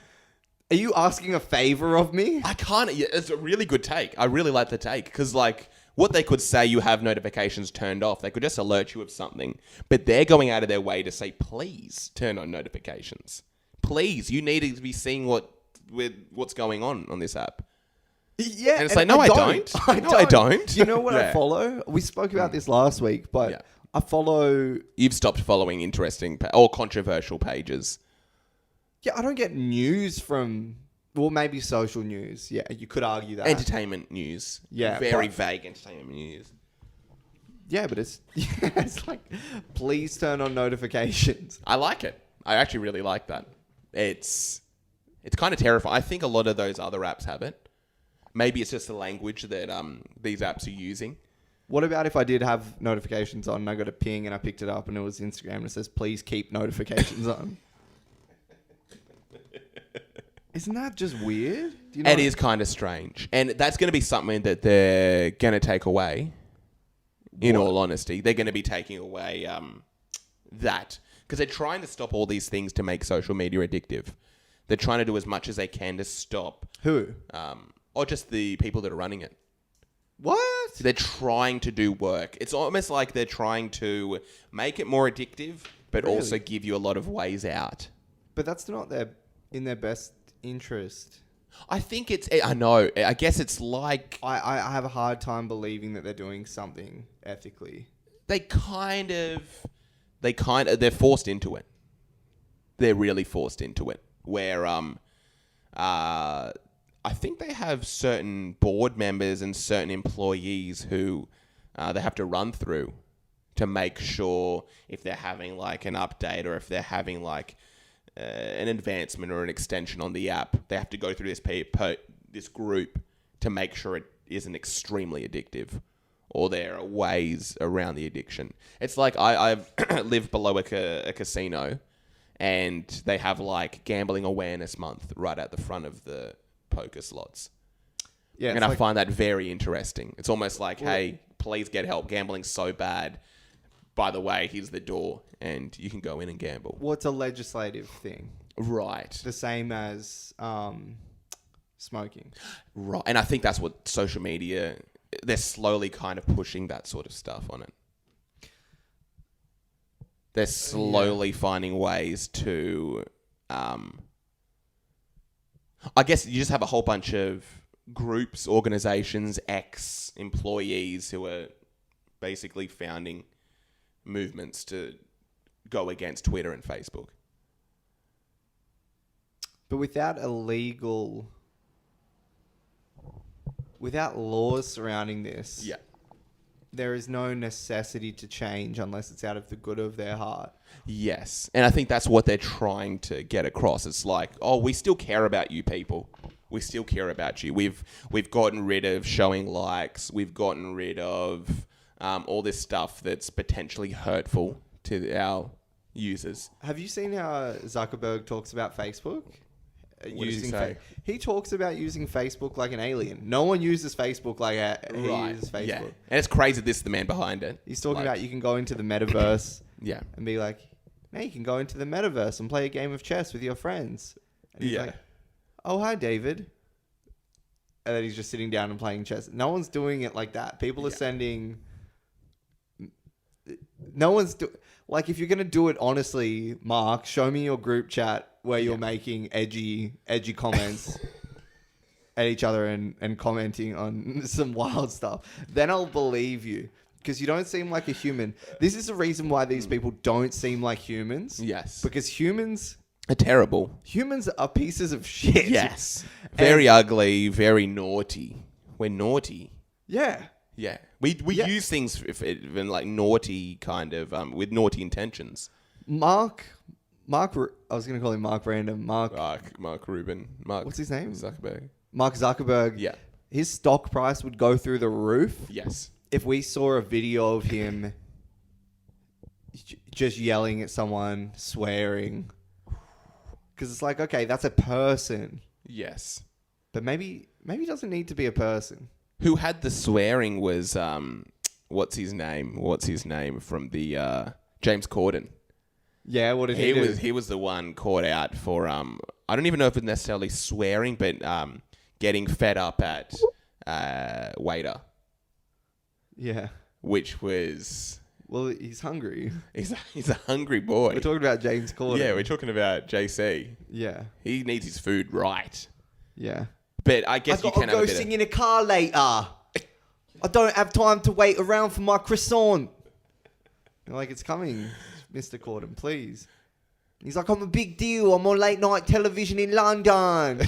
Are you asking a favor of me? I can't. It's a really good take. I really like the take. Because, like, what they could say, you have notifications turned off. They could just alert you of something. But they're going out of their way to say, please turn on notifications. Please, you need to be seeing what's going on this app. Yeah. And it's like, no, I don't. I don't. You know what I follow? We spoke about this last week, but I follow... You've stopped following interesting or controversial pages. Yeah, I don't get news from... Well, maybe social news. Yeah, you could argue that. Entertainment news. Yeah. Very vague entertainment news. Yeah, but it's like, please turn on notifications. I like it. I actually really like that. It's kind of terrifying. I think a lot of those other apps have it. Maybe it's just the language that these apps are using. What about if I did have notifications on and I got a ping and I picked it up and it was Instagram and it says, please keep notifications on? Isn't that just weird? Do you know It is kind of strange. And that's going to be something that they're going to take away, in all honesty. They're going to be taking away that. Because they're trying to stop all these things to make social media addictive. They're trying to do as much as they can to stop... Who? Or just the people that are running it. What? They're trying to do work. It's almost like they're trying to make it more addictive, but also give you a lot of ways out. But that's not in their best interest. I think I know. I guess it's like... I have a hard time believing that they're doing something ethically. They're forced into it. They're really forced into it. Where, I think they have certain board members and certain employees who they have to run through to make sure if they're having like an update or if they're having like an advancement or an extension on the app, they have to go through this group to make sure it isn't extremely addictive or there are ways around the addiction. It's like I've lived below a casino and they have like Gambling Awareness Month right at the front of the poker slots. Yeah, and I find that very interesting. It's almost like, hey, please get help. Gambling's so bad. By the way, here's the door, and you can go in and gamble. Well, it's a legislative thing. Right. The same as smoking. Right. And I think that's what social media, they're slowly kind of pushing that sort of stuff on it. They're slowly finding ways to... I guess you just have a whole bunch of groups, organizations, ex-employees who are basically founding movements to go against Twitter and Facebook. But without laws surrounding this, Yeah. there is no necessity to change unless it's out of the good of their heart. Yes. And I think that's what they're trying to get across. It's like, oh, we still care about you people. We still care about you. We've gotten rid of showing likes. We've gotten rid of all this stuff that's potentially hurtful to our users. Have you seen how Zuckerberg talks about Facebook? What does he say? He talks about using Facebook like an alien. No one uses Facebook like he uses Facebook. Yeah. And it's crazy this is the man behind it. He's talking about you can go into the metaverse Yeah. and be like, now you can go into the metaverse and play a game of chess with your friends. And he's like, oh, hi, David. And then he's just sitting down and playing chess. No one's doing it like that. People are sending... No one's... Like, if you're going to do it honestly, Mark, show me your group chat where you're making edgy comments at each other and commenting on some wild stuff. Then I'll believe you. Because you don't seem like a human. This is the reason why these people don't seem like humans. Yes. Because humans are terrible. Humans are pieces of shit. Yes. Very ugly, very naughty. We're naughty. Yeah. Yeah. We use things in like naughty kind of, with naughty intentions. Mark, I was going to call him Mark Random. Mark Rubin. What's his name? Zuckerberg. Mark Zuckerberg. Yeah. His stock price would go through the roof. Yes. If we saw a video of him just yelling at someone, swearing. Because it's like, okay, that's a person. Yes. But maybe he doesn't need to be a person. Who had the swearing was, what's his name from the, James Corden. Yeah, what did he do? He was the one caught out for, I don't even know if it's necessarily swearing, but getting fed up at waiter. Yeah. Which was... Well, he's hungry. He's a hungry boy. We're talking about James Corden. Yeah, we're talking about JC. Yeah. He needs his food right. Yeah. But I guess you can have a bit I've got to go sing in a car later. I don't have time to wait around for my croissant. You're like, it's coming, Mr. Corden, please. He's like, I'm a big deal. I'm on late night television in London.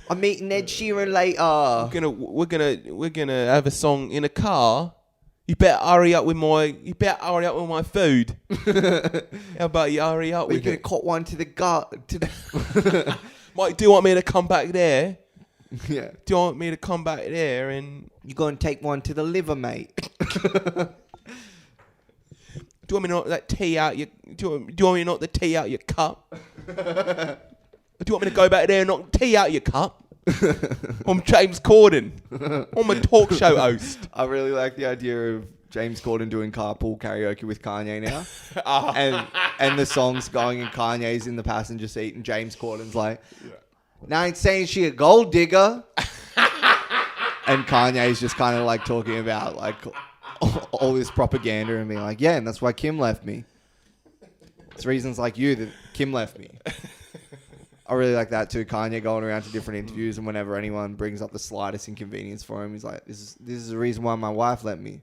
I'm meeting Ed Sheeran later. We're gonna have a song in a car. You better hurry up with my food. How about you hurry up with it? We're gonna cop one to the gut. Mike, do you want me to come back there? Yeah. Do you want me to come back there and you go and take one to the liver, mate? Do you want me to knock that tea out your? Do you want me to knock the tea out your cup? Do you want me to go back there and knock tea out your cup? I'm James Corden. I'm a talk show host. I really like the idea of James Corden doing carpool karaoke with Kanye now. And the song's going and Kanye's in the passenger seat and James Corden's like, now I ain't saying she a gold digger. And Kanye's just kind of like talking about like all this propaganda and being like, yeah, and that's why Kim left me. It's reasons like you that Kim left me. I really like that too. Kanye going around to different interviews, and whenever anyone brings up the slightest inconvenience for him, he's like, "This is the reason why my wife left me.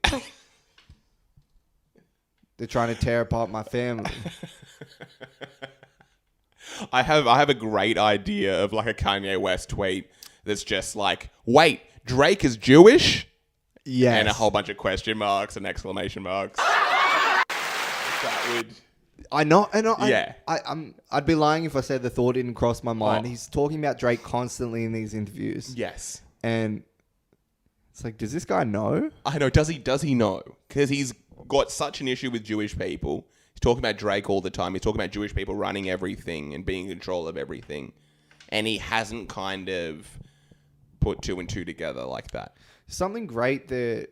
They're trying to tear apart my family." I have a great idea of like a Kanye West tweet that's just like, "Wait, Drake is Jewish?" Yes. And a whole bunch of question marks and exclamation marks. That would. I know. Yeah. I'd be lying if I said the thought didn't cross my mind. He's talking about Drake constantly in these interviews. Yes. And it's like, does this guy know? I know. Does he know? Because he's got such an issue with Jewish people. He's talking about Drake all the time. He's talking about Jewish people running everything and being in control of everything. And he hasn't kind of put two and two together like that. Something great that...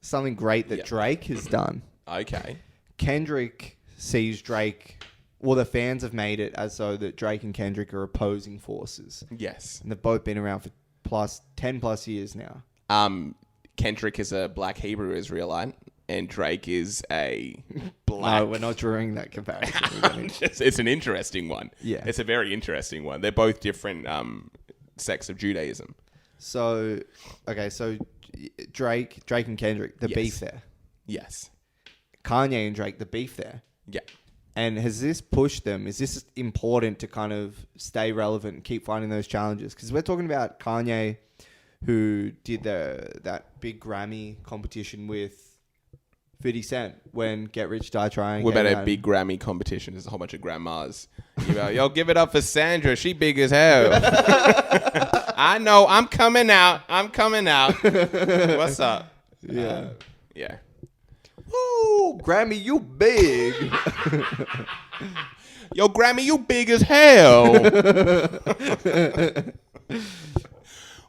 Something great that Drake has done. Okay. Kendrick sees Drake... Well, the fans have made it as so that Drake and Kendrick are opposing forces. Yes. And they've both been around for 10 plus years now. Kendrick is a black Hebrew Israelite, and Drake is a black... No, we're not drawing that comparison. It's an interesting one. Yeah. It's a very interesting one. They're both different sects of Judaism. So, okay, so Drake and Kendrick, the Yes. beef there. Yes. Kanye and Drake, the beef there. Yeah. And has this pushed them? Is this important to kind of stay relevant and keep finding those challenges? Because we're talking about Kanye, who did that big Grammy competition with 50 Cent when Get Rich, Die Trying. What about a big Grammy competition? There's a whole bunch of grandmas. You go, yo, give it up for Sandra. She big as hell. I know. I'm coming out. What's up? Yeah. Yeah. Ooh, Grammy, you big. Yo, Grammy, you big as hell.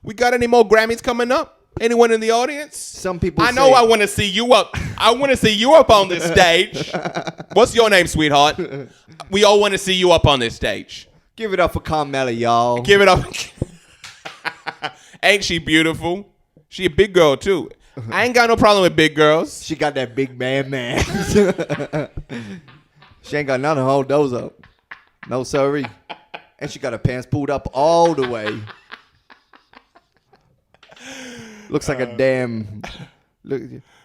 We got any more Grammys coming up? Anyone in the audience? Some people I know I want to see you up. I want to see you up on this stage. What's your name, sweetheart? We all want to see you up on this stage. Give it up for Carmella, y'all. Give it up. Ain't she beautiful? She a big girl, too. I ain't got no problem with big girls. She got that big man. She ain't got none of hold those up. No, sorry. And she got her pants pulled up all the way. Looks like a damn...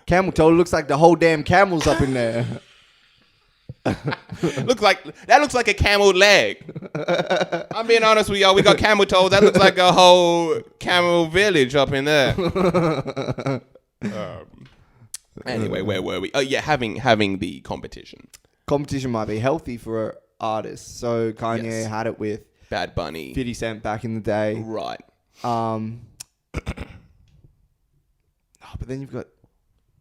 camel toe looks like the whole damn camel's up in there. Looks like a camel leg. I'm being honest with y'all. We got camel toes. That looks like a whole camel village up in there. Anyway, where were we? Oh yeah, having the competition. Competition might be healthy for artists. So Kanye had it with Bad Bunny, 50 Cent back in the day. right? But then you've got,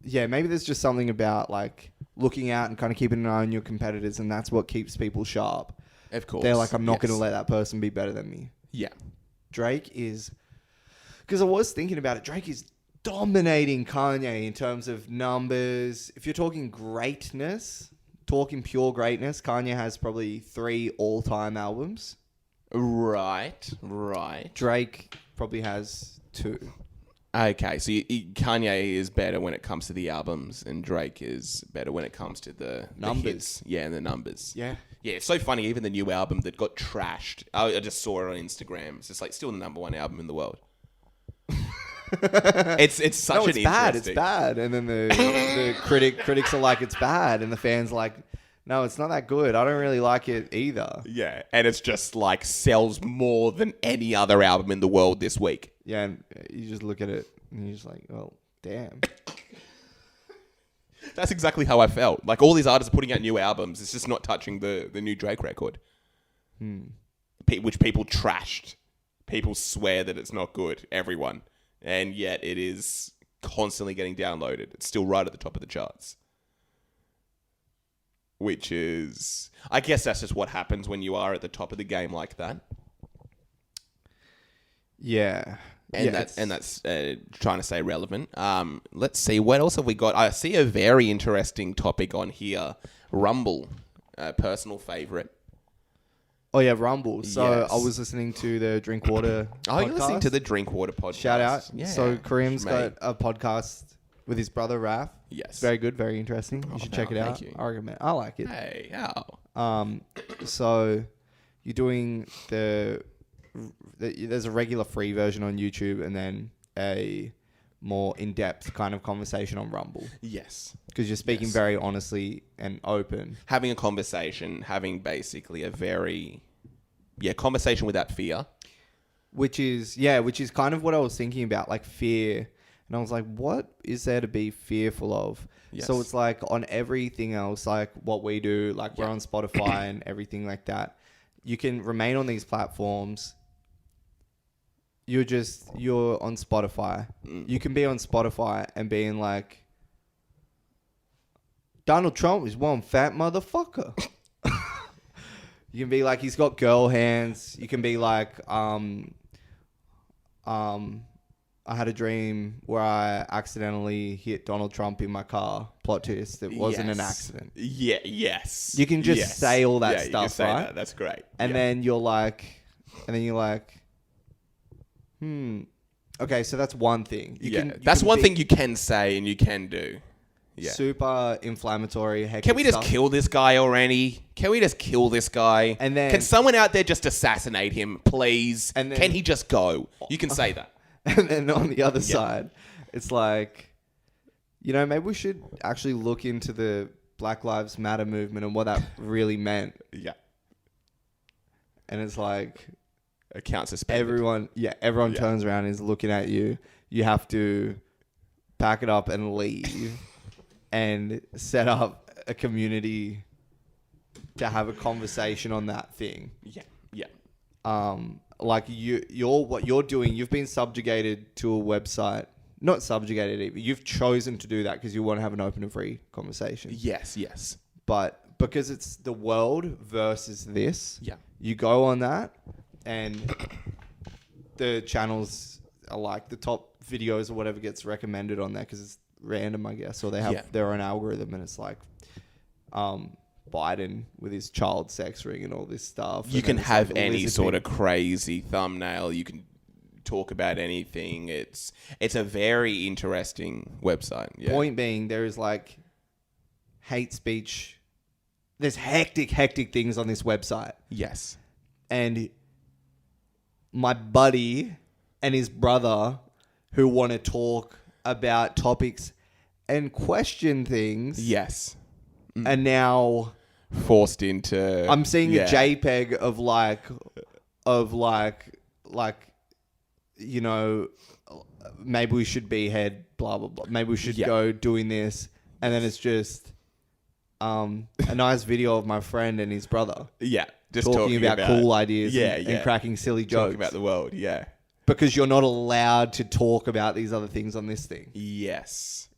maybe there's just something about like looking out and kind of keeping an eye on your competitors, and that's what keeps people sharp. Of course, They're like, I'm not going to let that person be better than me. Yeah, Drake is, because I was thinking about it, Drake is dominating Kanye in terms of numbers. If you're talking greatness, talking pure greatness, Kanye has probably 3 all-time albums. right. Drake probably has 2. Okay, so Kanye is better when it comes to the albums, and Drake is better when it comes to the Numbers. hits. Yeah, and the numbers. Yeah. Yeah, it's so funny. Even the new album that got trashed, I just saw it on Instagram. It's just like still the #1 album in the world. It's such No, an it's bad. interesting. It's bad. And then the critics are like, it's bad, and the fans are like, no, it's not that good. I don't really like it either. Yeah, and it's just like sells more than any other album in the world this week. Yeah, and you just look at it and you're just like, well, damn. That's exactly how I felt. Like all these artists are putting out new albums. It's just not touching the new Drake record, which people trashed. People swear that it's not good. Everyone, and yet it is constantly getting downloaded. It's still right at the top of the charts. Which is, I guess that's just what happens when you are at the top of the game like that. Yeah. And that's trying to stay relevant. Let's see, what else have we got? I see a very interesting topic on here. Rumble, personal favorite. Oh, yeah, Rumble. So Yes. I was listening to the Drinkwater Oh, you're listening to the Drinkwater podcast. Shout out. Yeah. So Kareem's mate. got a podcast with his brother, Raph. Yes. It's very good, very interesting. You should check it out. thank you. I recommend. I like it. Hey, how? So you're doing there's a regular free version on YouTube and then a more in-depth kind of conversation on Rumble. Yes. Because you're speaking very honestly and open. Having a conversation, having basically a very, conversation without fear. Which is kind of what I was thinking about, like fear. And I was like, what is there to be fearful of? Yes. So it's like on everything else, like what we do, like we're on Spotify and everything like that. You can remain on these platforms. You're on Spotify. You can be on Spotify and being like, Donald Trump is one fat motherfucker. You can be like, he's got girl hands. You can be like, I had a dream where I accidentally hit Donald Trump in my car. Plot twist. It wasn't an accident. Yeah, yes. You can just say all that stuff, you can say right? that. That's great. And then you're like, okay, so that's one thing. That's one thing you can say and you can do. Yeah. Super inflammatory. Can we just kill this guy already? Can we just kill this guy? And then- can someone out there just assassinate him, please? And then- Can he just go? You can say that. And then on the other side, It's like, maybe we should actually look into the Black Lives Matter movement and what that really meant. Yeah. And it's like Account suspended. Everyone turns around and is looking at you. You have to pack it up and leave and set up a community to have a conversation on that thing. Yeah. Yeah. Like what you're doing, you've been subjugated to a website. Not subjugated even. You've chosen to do that because you want to have an open and free conversation. Yes, yes. But because it's the world versus this, Yeah. you go on that and the channels are like the top videos or whatever gets recommended on there because it's random, I guess. Or they have their own algorithm and it's like Biden with his child sex ring and all this stuff. You can have any sort of crazy thumbnail. You can talk about anything. It's a very interesting website. Yeah. Point being, there is like hate speech. There's hectic things on this website. Yes. And my buddy and his brother who want to talk about topics and question things. Yes. And now forced into... I'm seeing a JPEG of maybe we should behead, blah, blah, blah. Maybe we should go doing this. And then it's just a nice video of my friend and his brother. Yeah. Just talking about cool ideas and cracking silly jokes. Talking about the world, yeah. Because you're not allowed to talk about these other things on this thing. Yes.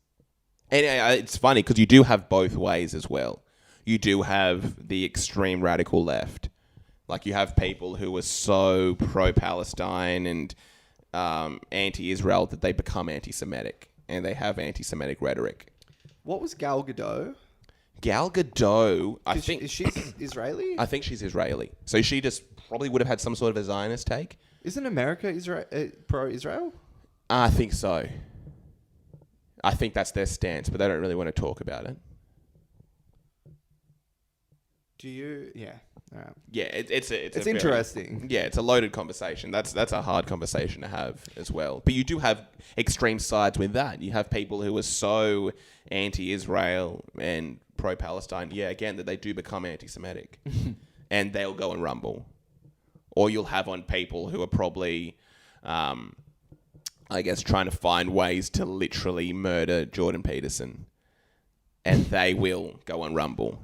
And it's funny because you do have both ways as well. You do have the extreme radical left. Like you have people who are so pro-Palestine and anti-Israel that they become anti-Semitic. And they have anti-Semitic rhetoric. What was Gal Gadot? Gal Gadot, I think... Is she Israeli? I think she's Israeli. So she just probably would have had some sort of a Zionist take. Isn't America pro-Israel? I think so. I think that's their stance, but they don't really want to talk about it. Do you? Yeah. All right. Yeah, it's interesting. It's a loaded conversation. That's a hard conversation to have as well. But you do have extreme sides with that. You have people who are so anti-Israel and pro-Palestine. Yeah, again, that they do become anti-Semitic, and they'll go and rumble. Or you'll have on people who are probably, I guess, trying to find ways to literally murder Jordan Peterson, and they will go and rumble.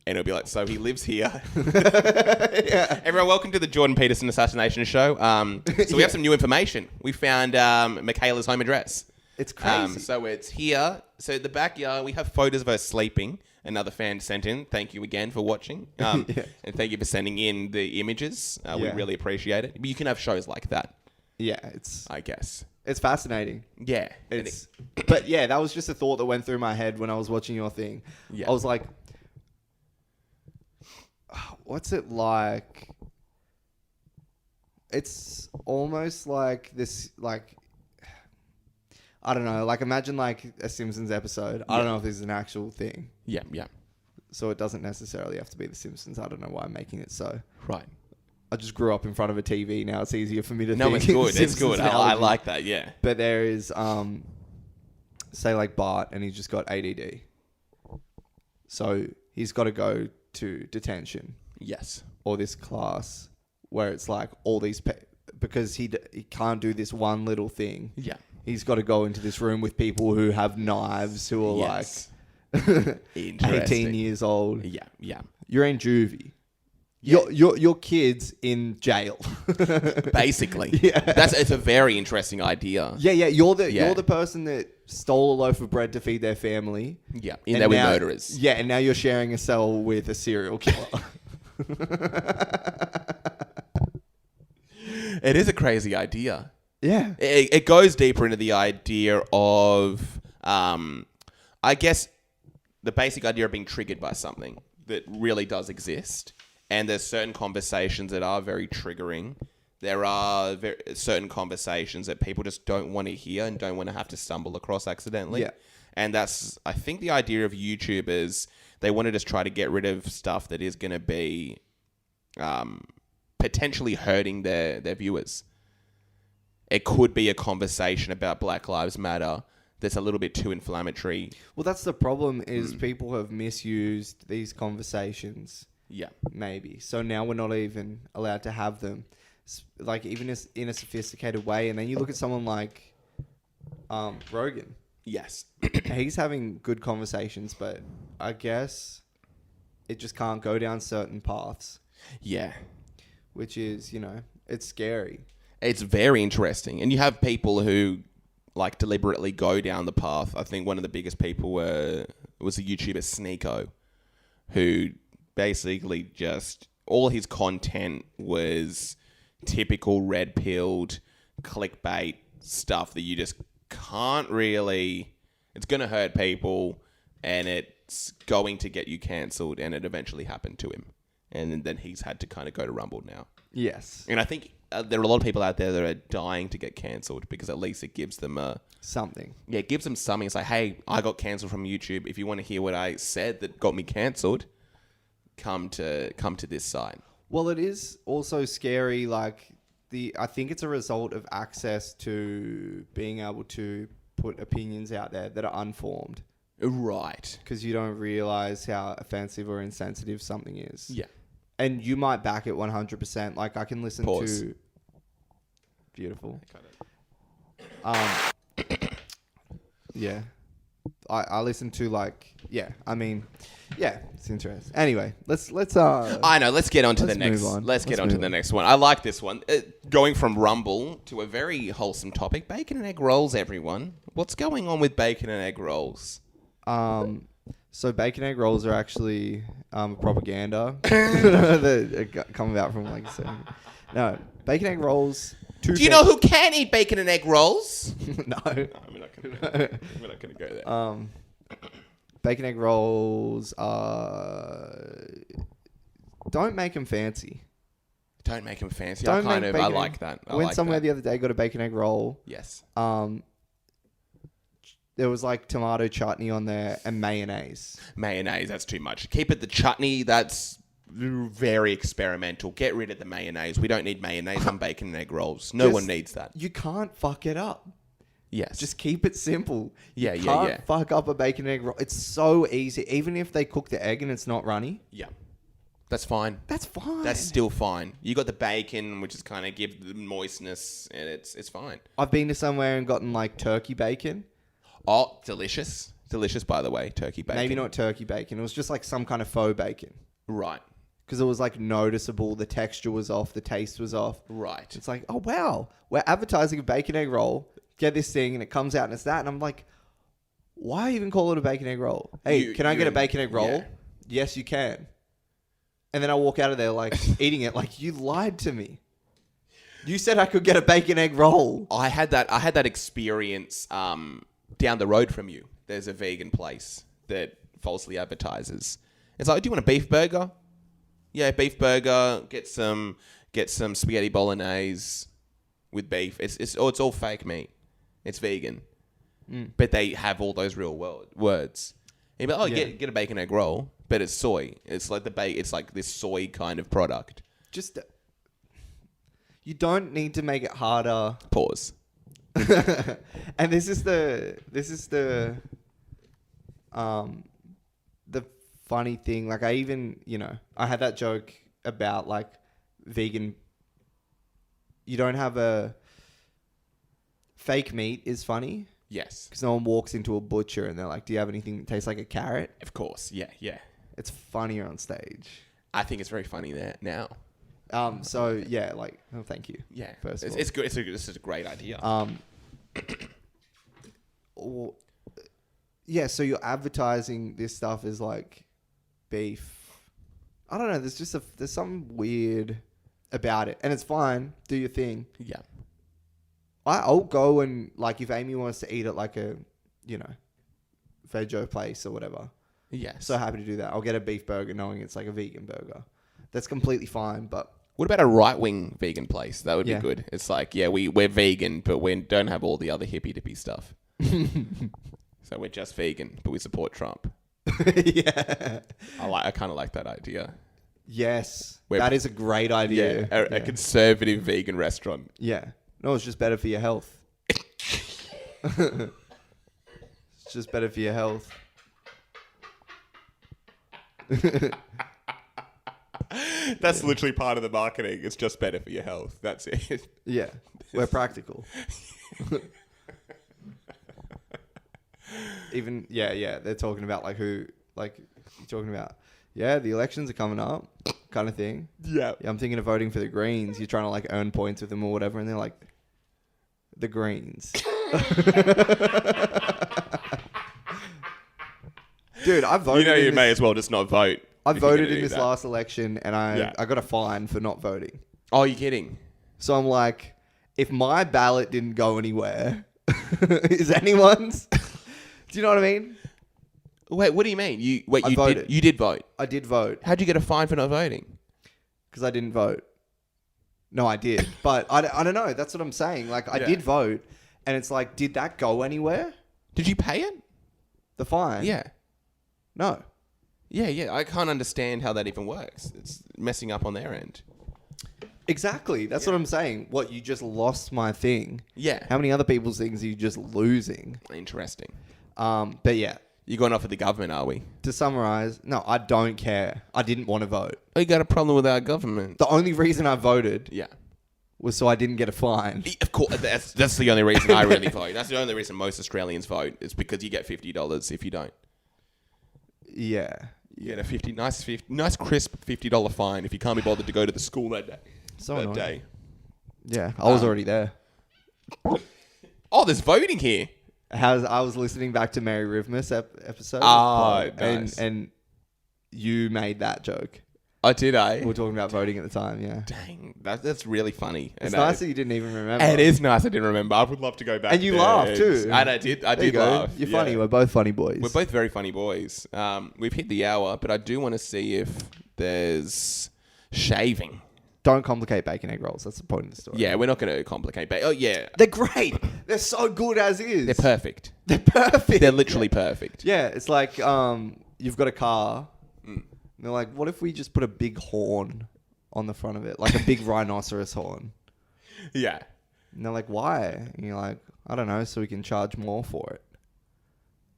And it'll be like, so he lives here. Everyone, welcome to the Jordan Peterson Assassination Show. So we have some new information. We found Michaela's home address. It's crazy. So it's here. So the backyard, we have photos of her sleeping. Another fan sent in. Thank you again for watching. And thank you for sending in the images. We really appreciate it. But you can have shows like that. Yeah, I guess. It's fascinating. Yeah. But yeah, that was just a thought that went through my head when I was watching your thing. Yeah. I was like, what's it like? It's almost like this, like, I don't know, like imagine like a Simpsons episode. I don't know if this is an actual thing. Yeah, yeah. So it doesn't necessarily have to be The Simpsons. I don't know why I'm making it so. Right. I just grew up in front of a TV. Now it's easier for me to think. No, it's good. It's good. I like that, yeah. But there is, say like Bart, and he's just got ADD. So he's got to go to detention. Yes. Or this class where it's like all these... because he can't do this one little thing. Yeah. He's got to go into this room with people who have knives, who are like 18 years old. Yeah, yeah. You're in juvie. Yeah. Your kid's in jail. Basically. Yeah. It's a very interesting idea. Yeah, yeah. You're the person that stole a loaf of bread to feed their family. Yeah. And they were murderers. Yeah, and now you're sharing a cell with a serial killer. It is a crazy idea. Yeah. It goes deeper into the idea of, I guess, the basic idea of being triggered by something that really does exist. And there's certain conversations that are very triggering. There are certain conversations that people just don't want to hear and don't want to have to stumble across accidentally. Yeah. And that's, I think, the idea of YouTube is they want to just try to get rid of stuff that is going to be potentially hurting their viewers. it could be a conversation about Black Lives Matter that's a little bit too inflammatory. Well, that's the problem is people have misused these conversations. Yeah. Maybe. So now we're not even allowed to have them. Like, even in a sophisticated way. And then you look at someone like Rogan. Yes. He's having good conversations, but I guess it just can't go down certain paths. Yeah. Which is, it's scary. It's very interesting. And you have people who like deliberately go down the path. I think one of the biggest people was a YouTuber, Sneeko, who basically just all his content was typical red-pilled clickbait stuff that you just can't really... It's going to hurt people and it's going to get you cancelled, and it eventually happened to him. And then he's had to kind of go to Rumble now. Yes. And I think there are a lot of people out there that are dying to get cancelled because at least it gives them something. Yeah, it gives them something. It's like, hey, I got cancelled from YouTube. If you want to hear what I said that got me cancelled, come to this site. Well, it is also scary. Like I think it's a result of access to being able to put opinions out there that are unformed. Right. Because you don't realize how offensive or insensitive something is. Yeah. And you might back it 100%. Like, I can listen to... Beautiful. Yeah. I listen to, like... Yeah, I mean... Yeah, it's interesting. Anyway, let's I know, let's get on to the next... move on. Let's get on to the next one. I like this one. Going from Rumble to a very wholesome topic. Bacon and egg rolls, everyone. What's going on with bacon and egg rolls? So bacon egg rolls are actually propaganda that come about from like no bacon egg rolls. Do you know who can eat bacon and egg rolls? No, we're not gonna go there. Bacon egg rolls don't make them fancy. Don't make them fancy. Don't I make like that. I went somewhere the other day, got a bacon egg roll. Yes. There was like tomato chutney on there and mayonnaise. Mayonnaise, that's too much. Keep it the chutney, that's very experimental. Get rid of the mayonnaise. We don't need mayonnaise on bacon and egg rolls. No one needs that. You can't fuck it up. Yes. Just keep it simple. Yeah, you can't fuck up a bacon and egg roll. It's so easy. Even if they cook the egg and it's not runny. Yeah. That's fine. That's fine. That's still fine. You got the bacon, which is kind of give the moistness, and it's fine. I've been to somewhere and gotten like turkey bacon. Oh, delicious. Delicious, by the way, turkey bacon. Maybe not turkey bacon. It was just like some kind of faux bacon. Right. Because it was like noticeable. The texture was off. The taste was off. Right. It's like, oh, wow. We're advertising a bacon egg roll. Get this thing and it comes out and it's that. And I'm like, why even call it a bacon egg roll? Hey, can I get a bacon egg roll? Yeah. Yes, you can. And then I walk out of there like eating it like you lied to me. You said I could get a bacon egg roll. I had that experience down the road from you. There's a vegan place that falsely advertises. It's like, do you want a beef burger? Yeah, beef burger. Get some spaghetti bolognese with beef. It's all fake meat. It's vegan, but they have all those real words. And you'd be like, get a bacon egg roll, but it's soy. It's like it's like this soy kind of product. Just you don't need to make it harder. Pause. And this is the funny thing. Like I even, I had that joke about like vegan. You don't have a fake meat is funny. Yes. Because no one walks into a butcher and they're like, do you have anything that tastes like a carrot? Of course. Yeah. It's funnier on stage. I think it's very funny there now. So yeah, like, oh, thank you. Yeah. First of all. It's good. This is a great idea. Yeah, so you're advertising this stuff as like beef. I don't know. There's something weird about it, and it's fine. Do your thing. Yeah. I'll go and like if Amy wants to eat at like a, Veggie place or whatever. Yes. So happy to do that. I'll get a beef burger knowing it's like a vegan burger. That's completely fine, but... What about a right-wing vegan place? That would be good. It's like, we're vegan, but we don't have all the other hippy-dippy stuff. So we're just vegan, but we support Trump. Yeah. I kind of like that idea. Yes. That is a great idea. A conservative vegan restaurant. Yeah. No, it's just better for your health. It's just better for your health. That's literally part of the marketing. It's just better for your health. That's it. Yeah, we're practical. Even they're talking about like who, like you're talking about. Yeah, the elections are coming up, kind of thing. Yeah. Yeah, I'm thinking of voting for the Greens. You're trying to like earn points with them or whatever, and they're like, the Greens. Dude, I voted. You know, you may as well just not vote. I voted in this last election, and I got a fine for not voting. Oh, you're kidding? So I'm like, if my ballot didn't go anywhere, is anyone's? Do you know what I mean? Wait, what do you mean? You voted. You did vote. I did vote. How'd you get a fine for not voting? Because I didn't vote. No, I did. But I don't know. That's what I'm saying. Like, I did vote. And it's like, did that go anywhere? Did you pay it? The fine? Yeah. No. Yeah. I can't understand how that even works. It's messing up on their end. Exactly. That's what I'm saying. What, you just lost my thing? Yeah. How many other people's things are you just losing? Interesting. But yeah. You're going off with the government, are we? To summarize, no, I don't care. I didn't want to vote. Oh, you got a problem with our government? The only reason I voted Yeah. was so I didn't get a fine. Of course, that's the only reason I really vote. That's the only reason most Australians vote. Is because you get $50 if you don't. Yeah. You get a nice crisp $50 fine if you can't be bothered to go to the school that day. So that annoying. day. Yeah, I was already there. Oh, there's voting here. I was listening back to Mary Rivmas episode. Nice. And you made that joke. Oh, did I? We were talking about voting at the time, yeah. Dang, that's really funny. It's nice that you didn't even remember. It is nice I didn't remember. I would love to go back. And you there. laughed too. And I did There laugh. You're funny. We're both funny boys. We're both very funny boys. We've hit the hour, but I do want to see if there's shaving. Don't complicate bacon egg rolls. That's the point of the story. Yeah, we're not going to complicate. Oh, yeah. They're great. They're so good as is. They're perfect. They're perfect. They're literally perfect. Yeah, it's like you've got a car. And they're like, what if we just put a big horn on the front of it? Like a big rhinoceros horn. Yeah. And they're like, why? And you're like, I don't know, so we can charge more for it.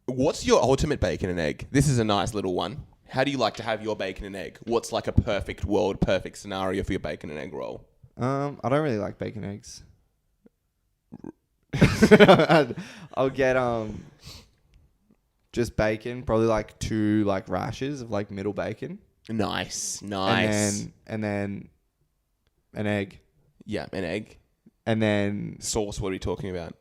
What's your ultimate bacon and egg? This is a nice little one. How do you like to have your bacon and egg? What's like a perfect world, perfect scenario for your bacon and egg roll? I don't really like bacon eggs. I'll get just bacon, probably like 2 like rashers of like middle bacon. Nice. And then an egg. Yeah, an egg. And then Sauce, what are we talking about?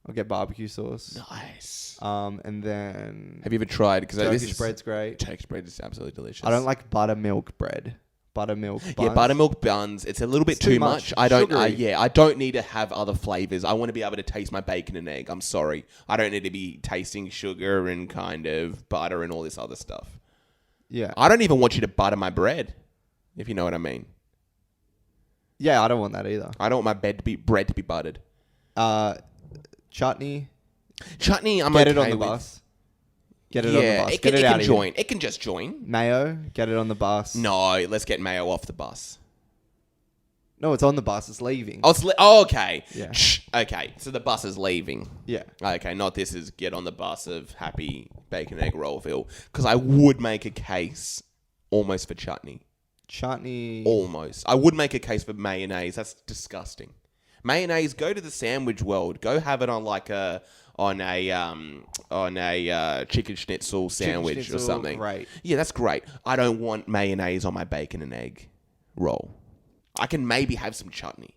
I'll get barbecue sauce. Nice. And then Have you ever tried? Because Turkish bread's great. Turkish bread is absolutely delicious. I don't like buttermilk bread. Buttermilk buns. Yeah, buttermilk buns. It's a little bit too much. I don't. I don't need to have other flavors. I want to be able to taste my bacon and egg. I'm sorry. I don't need to be tasting sugar and kind of butter and all this other stuff. Yeah. I don't even want you to butter my bread, if you know what I mean. Yeah, I don't want that either. I don't want my bread to be buttered. Chutney. Chutney, I'm Get okay it on the with. bus. Get it on the bus. It Get can, it out can of join. here. It can just join. Mayo. Get it on the bus. No, let's get mayo off the bus. No, it's on the bus. It's leaving. Oh, okay. Yeah. Okay, so the bus is leaving. Yeah. Okay, not this is get on the bus of happy bacon egg rollville. Because I would make a case almost for chutney. Chutney. Almost. I would make a case for mayonnaise. That's disgusting. Mayonnaise, go to the sandwich world. Go have it on like a chicken schnitzel sandwich or something. Great. Yeah, that's great. I don't want mayonnaise on my bacon and egg roll. I can maybe have some chutney.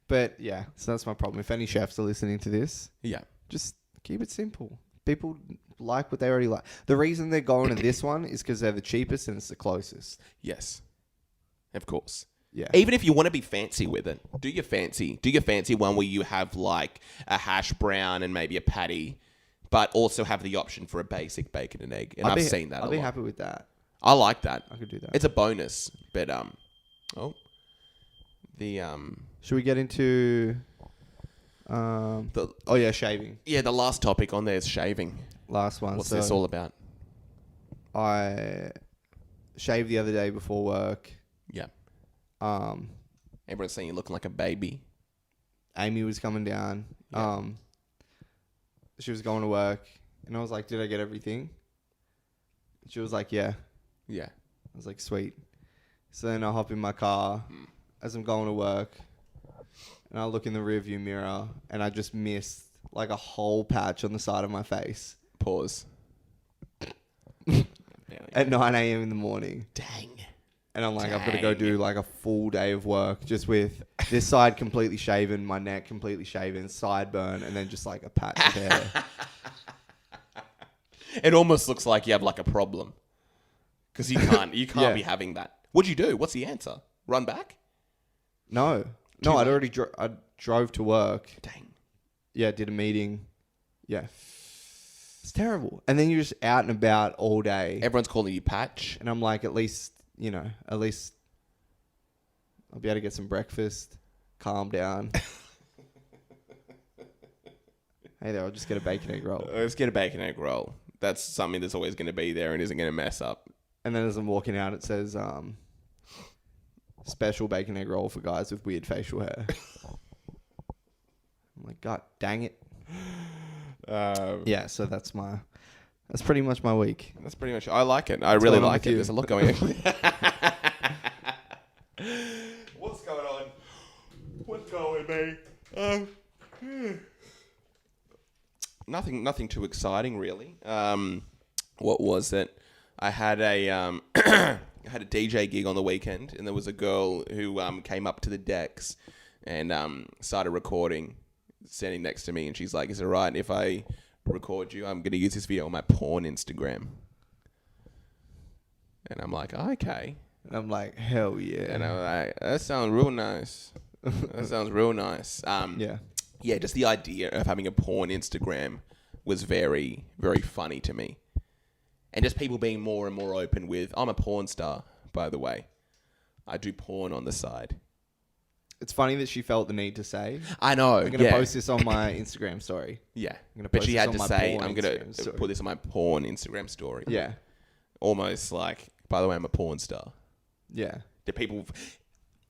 But yeah, so that's my problem. If any chefs are listening to this, Yeah. just keep it simple. People like what they already like. The reason they're going to this one is because they're the cheapest and it's the closest. Yes. Of course. Yeah. Even if you want to be fancy with it, do your fancy one where you have like a hash brown and maybe a patty, but also have the option for a basic bacon and egg. And I've seen that a lot. I'll be happy with that. I like that. I could do that. It's a bonus, but Should we get into shaving. Yeah, the last topic on there is shaving. Last one. What's this all about? I shaved the other day before work. Yeah. Everyone's saying you're looking like a baby. Amy was coming down. Yeah. She was going to work, and I was like, "Did I get everything?" She was like, "Yeah." Yeah. I was like, "Sweet." So then I hop in my car as I'm going to work, and I look in the rearview mirror, and I just missed like a whole patch on the side of my face Pause. at 9 a.m. in the morning. Dang. And I'm like, I've got to go do like a full day of work just with this side completely shaven, my neck completely shaven, sideburn, and then just like a patch of hair. It almost looks like you have like a problem. Because you can't Yeah. be having that. What'd you do? What's the answer? Run back? No, I'd already I drove to work. Dang. Yeah, did a meeting. Yeah. It's terrible. And then you're just out and about all day. Everyone's calling you Patch. And I'm like, at least I'll be able to get some breakfast, calm down. Hey there, I'll just get a bacon egg roll. Let's get a bacon egg roll. That's something that's always going to be there and isn't going to mess up. And then as I'm walking out, it says, special bacon egg roll for guys with weird facial hair. I'm like, God dang it. Yeah, so that's pretty much my week. That's pretty much. I like it. I really like it. There's a lot going on. What's going on? What's going on, me? Nothing too exciting, really. What was it? I had a I had a DJ gig on the weekend, and there was a girl who came up to the decks and started recording, standing next to me, and she's like, "Is it right if I record you? I'm going to use this video on my porn Instagram." And I'm like, oh, "Okay." And I'm like, hell yeah. And I'm like, "That sounds real nice. That sounds real nice." Yeah. Yeah, just the idea of having a porn Instagram was very, very funny to me. And just people being more and more open with, "I'm a porn star, by the way. I do porn on the side." It's funny that she felt the need to say, I know. I'm going to post this on my Instagram story. Yeah. gonna But post she this had on to my say, porn "I'm going Instagram to story." put this on my porn Instagram story." Yeah. Almost like, "By the way, I'm a porn star." Yeah. Do people...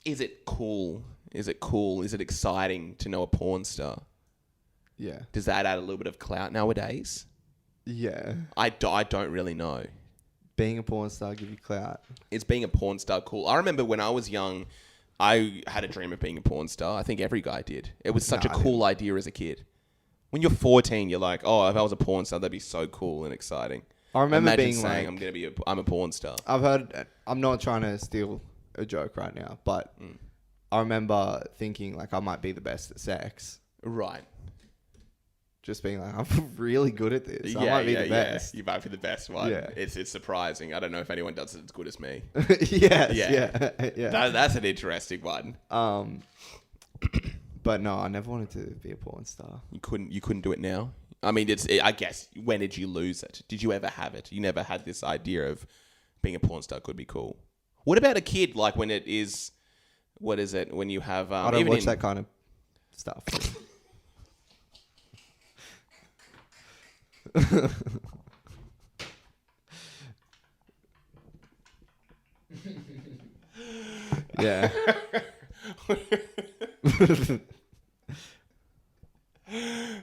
Is it cool? Is it cool? Is it exciting to know a porn star? Yeah. Does that add a little bit of clout nowadays? Yeah. I don't really know. Being a porn star give you clout. Is being a porn star cool? I remember when I was young, I had a dream of being a porn star. I think every guy did. It was such a cool idea as a kid. When you're 14, you're like, "Oh, if I was a porn star, that'd be so cool and exciting." I remember Imagine being saying, like, I'm a porn star. I've heard, I'm not trying to steal a joke right now, but I remember thinking like I might be the best at sex. Right. Just being like, I'm really good at this. I might be the best. You might be the best one. Yeah. It's surprising. I don't know if anyone does it as good as me. Yes, Yeah. yeah. That's an interesting one. But no, I never wanted to be a porn star. You couldn't do it now. I mean, I guess, when did you lose it? Did you ever have it? You never had this idea of being a porn star could be cool. What about a kid? Like when it is, what is it? When you have, I don't watch that kind of stuff. Yeah.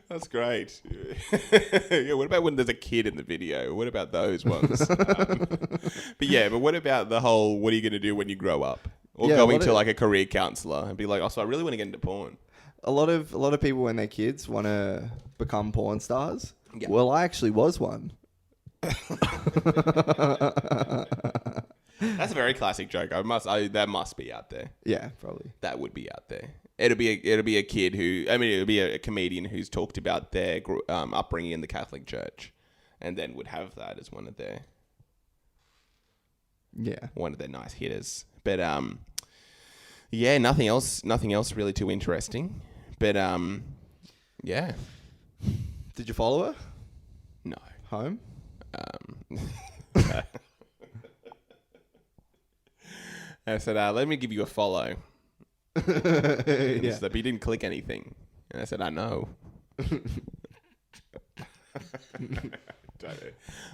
That's great. Yeah, what about when there's a kid in the video? What about those ones? But what about the whole, what are you going to do when you grow up? Or going to like a career counselor and be like, "Oh, so I really want to get into porn." A lot of people when they're kids want to become porn stars. Yeah. Well, I actually was one. That's a very classic joke. That must be out there. Yeah, probably. That would be out there. It'll be a kid who, I mean, it'll be a comedian who's talked about their upbringing in the Catholic Church, and then would have that as one of their nice hitters. But nothing else really too interesting. But yeah. Did you follow her No. home? I said, "Let me give you a follow." And Yeah. but he didn't click anything. And I said, "I know."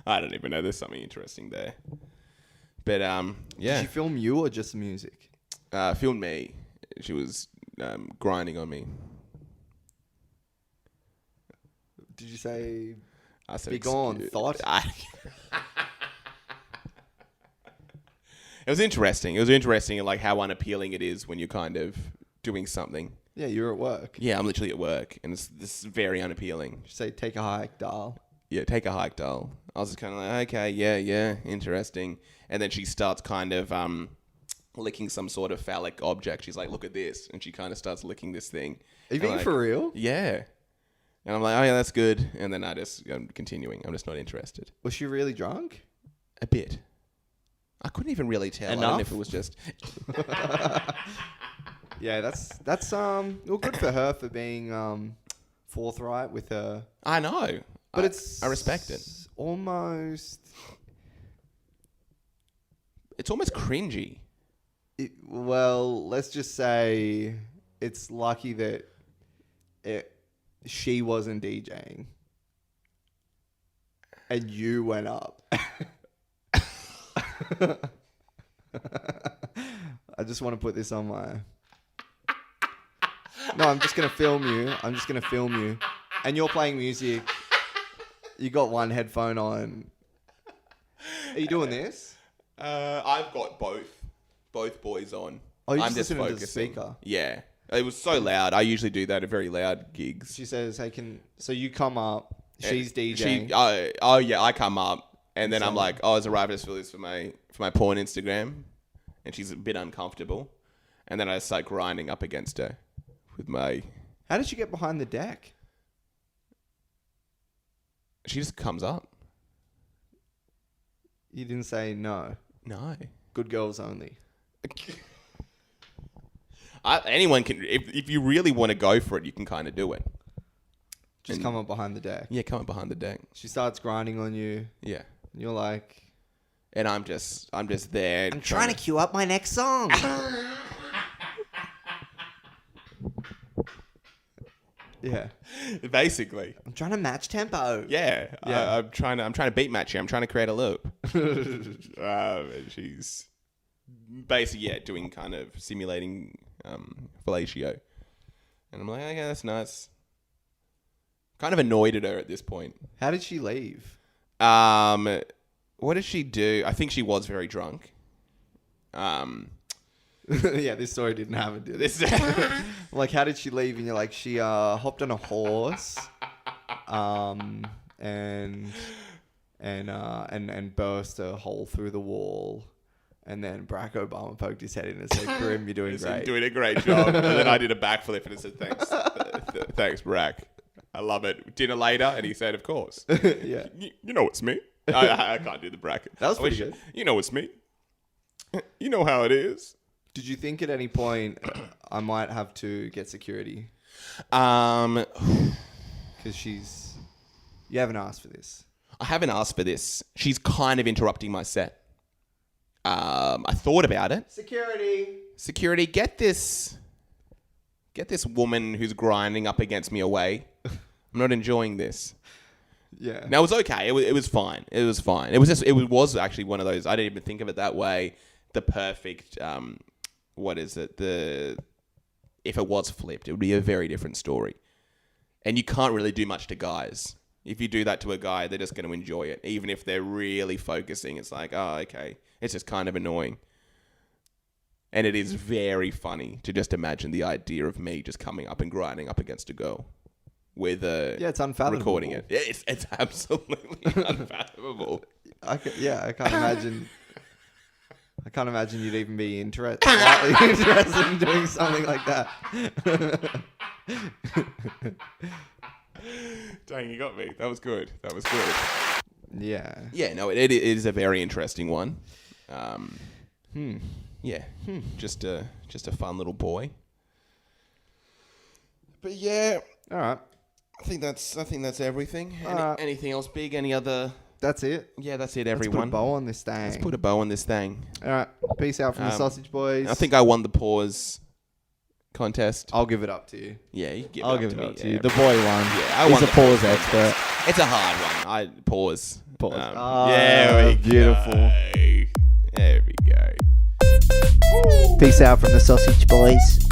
I don't even know. There's something interesting there. But Did she film you or just the music? filmed me. She was grinding on me. Did you say I said, be gone, thought? It was interesting. It was interesting, like how unappealing it is when you're kind of doing something. Yeah, you're at work. Yeah, I'm literally at work, and this is very unappealing. Did you say take a hike, doll? Yeah, take a hike, doll. I was just kind of like, okay, yeah, interesting. And then she starts kind of licking some sort of phallic object. She's like, look at this. And she kind of starts licking this thing. Are you being for real? Yeah. And I'm like, oh, yeah, that's good. And then I'm continuing. I'm just not interested. Was she really drunk? A bit. I couldn't even really tell. Enough? I don't know if it was just... Yeah, that's well, good for her for being forthright with her. I know. But I respect it. Almost... It's almost cringy. Well, let's just say it's lucky that she wasn't DJing and you went up. I just want to put this on my... No, I'm just going to film you. And you're playing music. You got one headphone on. Are you doing this? I've got both boys on. Oh, you're I'm just listening focusing. to the speaker? Yeah. It was so loud. I usually do that at very loud gigs. She says, hey, so you come up, she's DJing. Yeah, I come up, and then I'm like, oh, is arrived to fill this for my porn Instagram? And she's a bit uncomfortable. And then I start grinding up against her with my... How did she get behind the deck? She just comes up. You didn't say no. No. Good girls only. Anyone can... If you really want to go for it, you can kind of do it. Just come up behind the deck. Yeah, come up behind the deck. She starts grinding on you. Yeah. And you're like... And I'm just there. I'm trying to queue up my next song. Yeah. Basically. I'm trying to match tempo. Yeah. I'm trying to beat match you. I'm trying to create a loop. And she's basically, doing kind of simulating fellatio. And I'm like, okay, that's nice. Kind of annoyed at her at this point. How did she leave? What did she do? I think she was very drunk. Yeah, this story didn't happen, did it? Like, how did she leave? And you're like, she hopped on a horse, and burst a hole through the wall, and then Barack Obama poked his head in and said, "Karim, you're doing great. You're doing a great job." And then I did a backflip and I said, "Thanks, thanks, Barack. I love it." Dinner later, and he said, "Of course." Yeah, you know it's me. I can't do the bracket. That was pretty good. You know it's me. You know how it is. Did you think at any point I might have to get security? Because you haven't asked for this. I haven't asked for this. She's kind of interrupting my set. I thought about it. Security, get this woman who's grinding up against me away. I'm not enjoying this. Yeah. Now, it was okay. It was fine. It was fine. It was actually one of those, I didn't even think of it that way. The perfect, if it was flipped, it would be a very different story. And you can't really do much to guys. If you do that to a guy, they're just going to enjoy it. Even if they're really focusing, it's like, oh, okay. It's just kind of annoying. And it is very funny to just imagine the idea of me just coming up and grinding up against a girl with it's unfathomable. Recording it. It's absolutely unfathomable. I can't imagine you'd even be slightly interested in doing something like that. Dang, you got me. That was good. Yeah. Yeah, no, it is a very interesting one. Yeah. Just a fun little boy. But yeah. All right. I think that's everything. Anything else big? Any other? That's it. Yeah, that's it, Let's everyone. put a bow on this thing. Let's put a bow on this thing. All right. Peace out from the Sausage Boys. I think I won the pause contest. I'll give it up to you. Yeah, you give I'll it give up it to up me. to you. The boy won. Yeah, He's a pause expert. It's a hard one. I pause. Pause. There we beautiful. go. There we go. Peace out from the Sausage Boys.